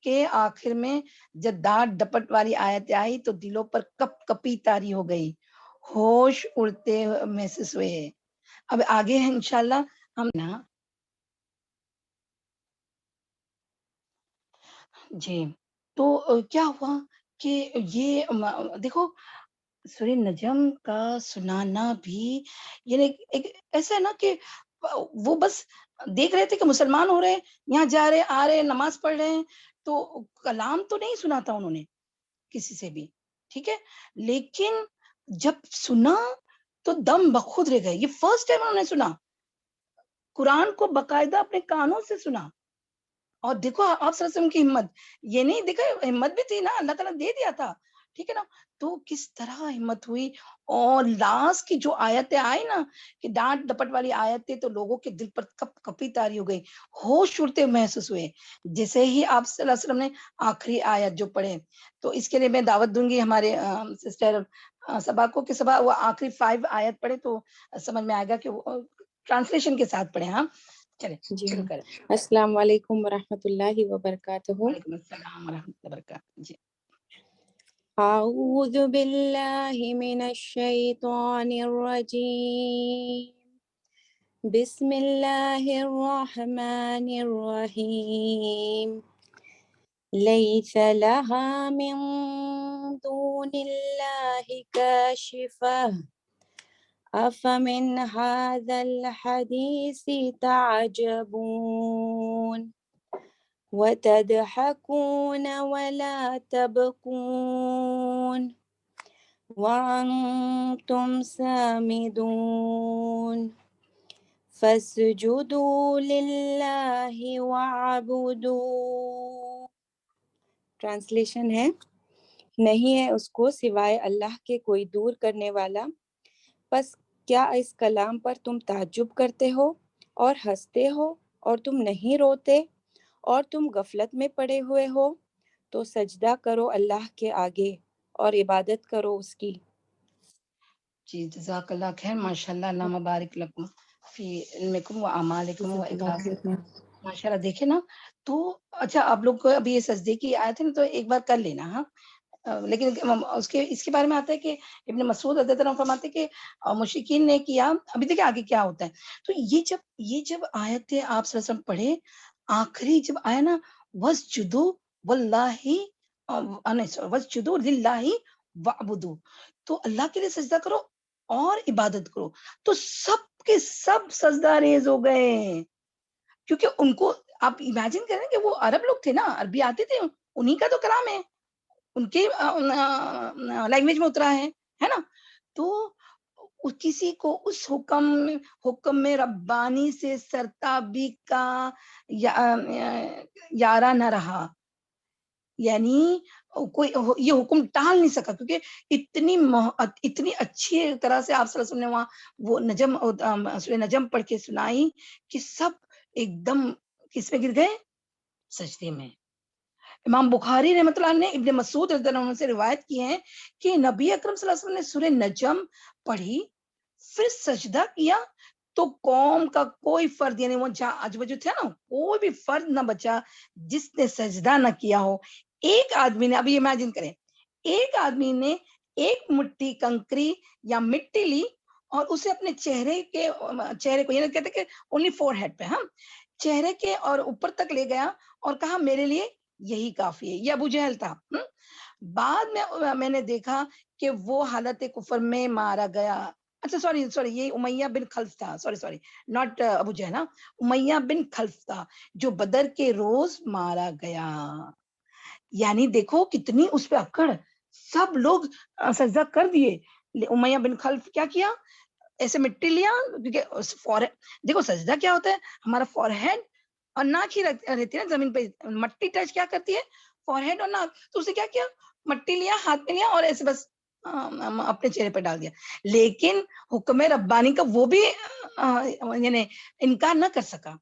کے آخر میں جب ڈانٹ ڈپٹ والی آیتیں آئی تو دلوں پر کپ کپی طاری ہو گئی، ہوش اڑتے محسوس ہوئے. اب آگے ہیں انشاءاللہ ہم نا جی. تو کیا ہوا کہ یہ دیکھو سورہ نجم کا سنانا بھی یعنی ایک ایسا ہے نا کہ وہ بس دیکھ رہے تھے کہ مسلمان ہو رہے، یہاں جا رہے آ رہے نماز پڑھ رہے ہیں، تو کلام تو نہیں سنا تھا انہوں نے کسی سے بھی، ٹھیک ہے. لیکن جب سنا تو دم بخود رہ گئے. یہ فرسٹ ٹائم انہوں نے سنا قرآن کو، باقاعدہ اپنے کانوں سے سنا. اور دیکھو آپ صلی اللہ علیہ وسلم کی ہمت، یہ نہیں دیکھا ہمت بھی تھی نا، اللہ تعالیٰ دے دیا تھا، ٹھیک ہے نا. تو کس طرح ہمت ہوئی. اور لاسٹ کی جو آیتیں آئی نا کہ ڈانٹ ڈپٹ والی آیتیں، تو لوگوں کے دل پر کپ کپی طاری ہو گئی، ہوش اڑتے محسوس ہوئے. جیسے ہی آپ صلی اللہ علیہ وسلم نے آخری آیت جو پڑھے، تو اس کے لیے میں دعوت دوں گی ہمارے سسٹر صبا کو کہ صبا وہ آخری 5 آیت پڑھے تو سمجھ میں آئے گا کہ وہ ٹرانسلیشن کے ساتھ پڑھے. ہاں چلیں جی شروع کریں. السلام علیکم ورحمۃ اللہ وبرکاتہ. وعلیکم السلام ورحمۃ اللہ وبرکاتہ. جی. اعوذ باللہ من الشیطان الرجیم. بسم اللہ الرحمن الرحیم. لیس لها من دون اللہ کاشفہ أفمن هذا الحديث تعجبون وتضحكون ولا تبكون وأنتم سامدون فاسجدوا لله واعبدوا. ٹرانسلیشن ہے، نہیں ہے اس کو سوائے اللہ کے کوئی دور کرنے والا، پس کیا اس کلام پر تم تعجب کرتے ہو اور ہنستے ہو اور تم نہیں روتے اور تم غفلت میں پڑے ہوئے ہو؟ تو سجدہ کرو اللہ کے آگے اور عبادت کرو اس کی۔ جی جزاک اللہ خیر، ماشاء اللہ، اللہ مبارک لکم فی علمکم و اعمالکم و اخلاصکم۔ ماشاء اللہ، دیکھیں نا، تو اچھا آپ لوگ کو ابھی یہ سجدے کی آیت ہے نا، تو ایک بار کر لینا، ہاں۔ لیکن اس کے بارے میں آتا ہے کہ ابن مسعود رضی اللہ عنہ فرماتے ہیں کہ مشرکین نے کیا، ابھی دیکھیں آگے کیا ہوتا ہے۔ تو یہ جب آیت آپ صلی اللہ علیہ وسلم پڑھے، آخری جب آیا نا وَاسْجُدُوا وَاللَّهِ وَاسْجُدُوا لِلَّهِ وَاعْبُدُوا، تو اللہ کے لیے سجدہ کرو اور عبادت کرو، تو سب کے سب سجدہ ریز ہو گئے، کیونکہ ان کو آپ امیجن کریں کہ وہ عرب لوگ تھے نا، عربی آتے تھے، انہی کا تو کلام ہے، ان کے لینگویج میں اترا ہے نا، تو کسی کو اس حکم میں ربانی سے سرتابی کا یارہ نہ رہا، یعنی کوئی یہ حکم ٹال نہیں سکا، کیونکہ اتنی اچھی طرح سے آپ صلی اللہ علیہ وسلم نے وہاں وہ سورہ نجم پڑھ کے سنائی کہ سب ایک دم کس میں گر گئے؟ سجدے میں۔ امام بخاری رحمۃ اللہ نے ابن مسعود رضی اللہ عنہ سے روایت کی ہے کہ نبی اکرم صلی اللہ علیہ وسلم نے سورہ نجم پڑھی، پھر سجدہ کیا، تو قوم کا کوئی فرد، یعنی وہ آج وجود تھا نا، کوئی بھی فرد نہ بچا جس نے سجدہ نہ کیا ہو۔ ایک آدمی نے، ابھی امیجن کریں، ایک آدمی نے ایک مٹھی کنکری یا مٹی لی اور اسے اپنے چہرے کو، یعنی کہتے کہ اونلی فور ہیڈ پہ، ہم چہرے کے اور اوپر تک لے گیا اور کہا میرے لیے یہی کافی ہے۔ یہ ابو جہل تھا۔ بعد میں نے دیکھا کہ وہ حالت کفر میں مارا گیا۔ اچھا سوری، یہ امیہ بن خلف تھا، سوری ناٹ ابو جہل، امیہ بن خلف تھا جو بدر کے روز مارا گیا۔ یعنی دیکھو کتنی اس پہ اکڑ، سب لوگ سجدہ کر دیے، امیہ بن خلف کیا کیا؟ ایسے مٹی لیا، کیونکہ دیکھو سجدہ کیا ہوتا ہے، ہمارا فور ہیڈ اور ناک ہی رہتی ہے نا زمین پہ، مٹی ٹچ کیا کرتی ہے؟ فور ہیڈ اور ناک، تو اسے کیا کیا؟ مٹی لیا، ہاتھ میں لیا اور ایسے بس اپنے چہرے پہ ڈال دیا۔ لیکن حکم ربانی کا وہ بھی یعنی انکار نہ کر سکا،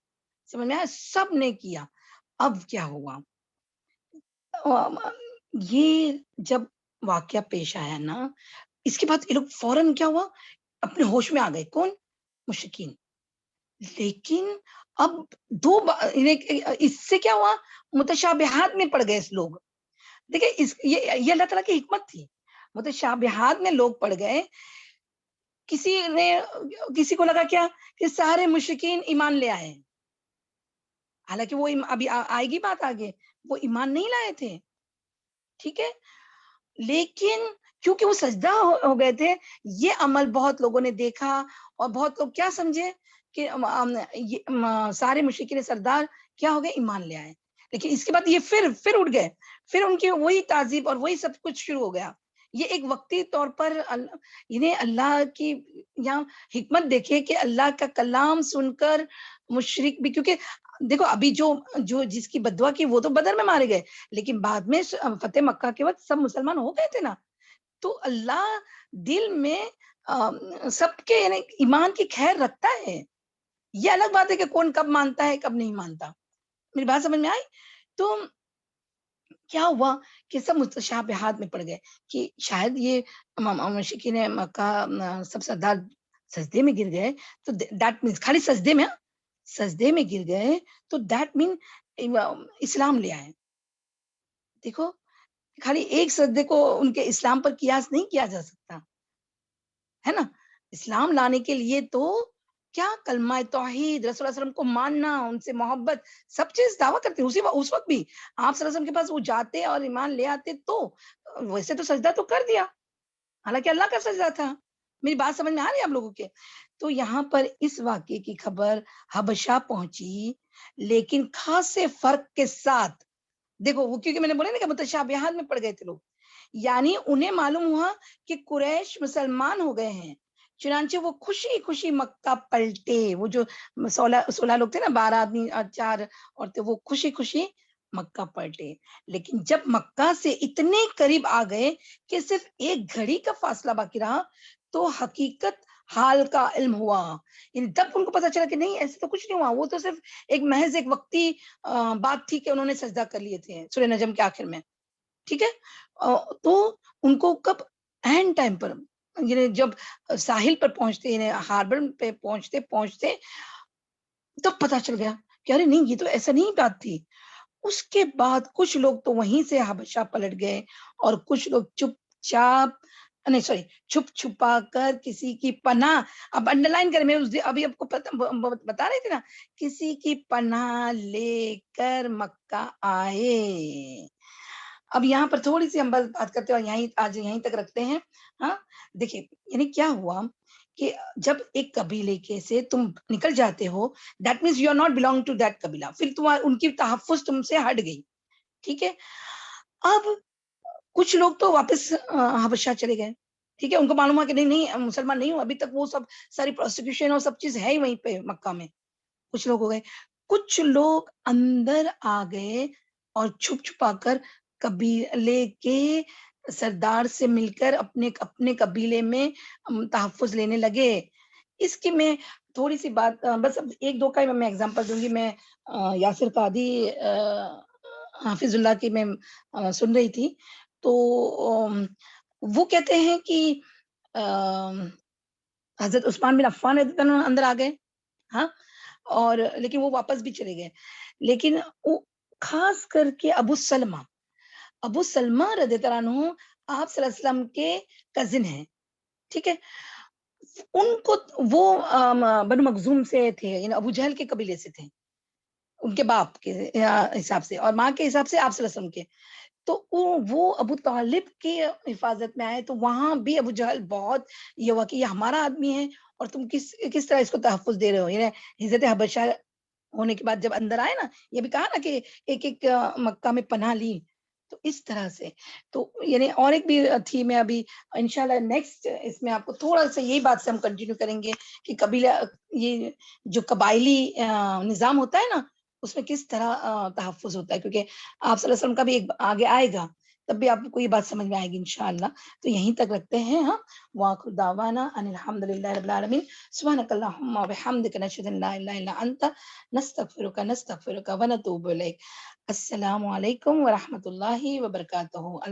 سمجھ میں آیا؟ سب نے کیا۔ اب کیا ہوا، یہ جب واقعہ پیش آیا نا، اس کے بعد یہ لوگ فوراً کیا ہوا، اپنے ہوش میں آ گئے، کون؟ مشرکین۔ لیکن اب اس سے کیا ہوا، متشابہات میں پڑ گئے اس لوگ۔ دیکھیں یہ اللہ تعالیٰ کی حکمت تھی، متشابہات میں لوگ پڑ گئے۔ کسی کو لگا کیا کہ سارے مشرکین ایمان لے آئے، حالانکہ وہ ابھی آئے گی بات آگے، وہ ایمان نہیں لائے تھے، ٹھیک ہے، لیکن کیونکہ وہ سجدہ ہو گئے تھے، یہ عمل بہت لوگوں نے دیکھا اور بہت لوگ کیا سمجھے کہ سارے مشرکین سردار کیا ہو گئے، ایمان لے آئے۔ لیکن اس کے بعد یہ پھر اٹھ گئے، پھر ان کی وہی تعذیب اور وہی سب کچھ شروع ہو گیا۔ یہ ایک وقتی طور پر انہیں اللہ کی یہاں حکمت دیکھے کہ اللہ کا کلام سن کر مشرک بھی، کیونکہ دیکھو ابھی جو جس کی بدعا کی وہ تو بدر میں مارے گئے، لیکن بعد میں فتح مکہ کے وقت سب مسلمان ہو گئے تھے نا، تو اللہ دل میں سب کے یعنی ایمان کی خیر رکھتا ہے۔ یہ الگ بات ہے کہ کون کب مانتا ہے کب نہیں مانتا، میری بات سمجھ میں آئی؟ تو کیا ہوا کہ سب متشابہات میں پڑ گئے کہ شاید یہ مشرکین مکہ سب سردار سجدے میں گر گئے، تو دیٹ مینس خالی سجدے میں گر گئے، تو دیٹ مین اسلام لے آئے۔ دیکھو خالی ایک سجدے کو ان کے اسلام پر قیاس نہیں کیا جا سکتا ہے نا، اسلام لانے کے لیے تو کیا کلمہ توحید، رسول اللہ صلی اللہ علیہ وسلم کو ماننا، ان سے محبت، سب چیز دعویٰ کرتے، اس وقت بھی آپ صلی اللہ علیہ وسلم کے پاس وہ جاتے اور ایمان لے آتے، تو ویسے تو سجدہ تو کر دیا، حالانکہ اللہ کا سجدہ تھا، میری بات سمجھ میں آ رہی ہے آپ لوگوں کے؟ تو یہاں پر اس واقعے کی خبر حبشہ پہنچی، لیکن خاصے فرق کے ساتھ، دیکھو وہ کیونکہ میں نے بولا نا کہ متشابہات میں پڑ گئے تھے لوگ، یعنی انہیں معلوم ہوا کہ قریش مسلمان ہو گئے ہیں، چنانچہ وہ خوشی خوشی مکہ پلٹے، وہ جو 16 لوگ تھے نا، 12 آدمی اور 4 عورتیں، وہ خوشی خوشی مکہ پلٹے۔ لیکن جب مکہ سے اتنے قریب آ گئے کہ صرف ایک گھڑی کا فاصلہ باقی رہا تو حقیقت حال کا علم ہوا، یعنی تب ان کو پتا چلا کہ نہیں ایسے تو کچھ نہیں ہوا، وہ تو صرف ایک محض ایک وقتی بات تھی کہ انہوں نے سجدہ کر لیے تھے سورہ نجم کے آخر میں، ٹھیک ہے؟ تو ان کو کب اینڈ ٹائم پر، یعنی جب ساحل پر پہنچتے، یعنی ہاربر پہ پہنچتے پہنچتے تب پتا چل گیا کہ ارے نہیں یہ تو ایسا نہیں بات تھی۔ اس کے بعد کچھ لوگ تو وہیں سے حبشہ پلٹ گئے اور کچھ لوگ چپ چاپ، نہیں سوری، چھپ چھپا کر کسی کی پناہ، اب انڈر لائن کریں، میں اس ابھی آپ کو بتا رہی تھی نا، کسی کی پناہ لے کر مکہ آئے۔ اب یہاں پر تھوڑی سی ہم بات کرتے ہیں اور یہیں تک رکھتے ہیں۔ ہاں دیکھیے، یعنی کیا ہوا کہ جب ایک قبیلے کے سے تم نکل جاتے ہو، that means you are not belonging to that قبیلہ، پھر تم ان کی تحفظ تم سے ہٹ گئی، ٹھیک ہے؟ اب کچھ لوگ تو واپس حبشہ چلے گئے، ٹھیک ہے، ان کو معلوم ہوا کہ نہیں نہیں مسلمان نہیں ہوں ابھی تک، وہ سب ساری پروسیکیوشن اور سب چیز ہے ہی وہیں پہ مکہ میں، کچھ لوگ ہو گئے، کچھ لوگ اندر آ گئے اور چھپ چھپا کر قبیلے کے سردار سے مل کر اپنے قبیلے میں تحفظ لینے لگے۔ اس کی میں تھوڑی سی بات بس اب ایک دو کا ہی میں ایگزامپل دوں گی۔ میں یاسر قادی حافظ اللہ کی میں سن رہی تھی، تو وہ کہتے ہیں کہ حضرت عثمان بن عفان رضی اللہ عنہ اندر آ گئے، ہاں، اور لیکن وہ واپس بھی چلے گئے، لیکن وہ خاص کر کے ابو سلمہ رضی اللہ عنہ آپ صلی اللہ علیہ وسلم کے کزن ہیں، ٹھیک ہے؟ ان کو وہ بنو مخزوم سے تھے، یعنی ابو جہل کے قبیلے سے تھے، ان کے باپ کے حساب سے اور ماں کے حساب سے آپ صلی اللہ علیہ وسلم کے، تو وہ ابو طالب کی حفاظت میں آئے، تو وہاں بھی ابو جہل بہت یہ ہوا کہ یہ ہمارا آدمی ہے اور تم کس طرح اس کو تحفظ دے رہے ہو، یعنی حضرت حبشہ ہونے کے بعد جب اندر آئے نا، یہ بھی کہا نا کہ ایک ایک مکہ میں پناہ لی، تو اس طرح سے، تو یعنی اور ایک بھی تھی، میں ابھی انشاءاللہ نیکسٹ اس میں آپ کو تھوڑا سا یہی بات سے ہم کنٹینیو کریں گے کہ قبیلہ، یہ جو قبائلی نظام ہوتا ہے نا، اس میں کس طرح تحفظ ہوتا ہے، کیونکہ آپ صلی اللہ علیہ وسلم کا بھی ایک آگے آئے گا، تب بھی آپ کو یہ بات سمجھ میں آئے گی انشاءاللہ۔ تو یہیں تک رکھتے ہیں ہم، وآخر دعوانا ان الحمدللہ رب العالمین، سبحانک اللہم وبحمدک، نشہد ان لا الہ الا انت، نستغفرک ونتوب الیک۔ السلام علیکم ورحمۃ اللہ وبرکاتہ۔ اللہ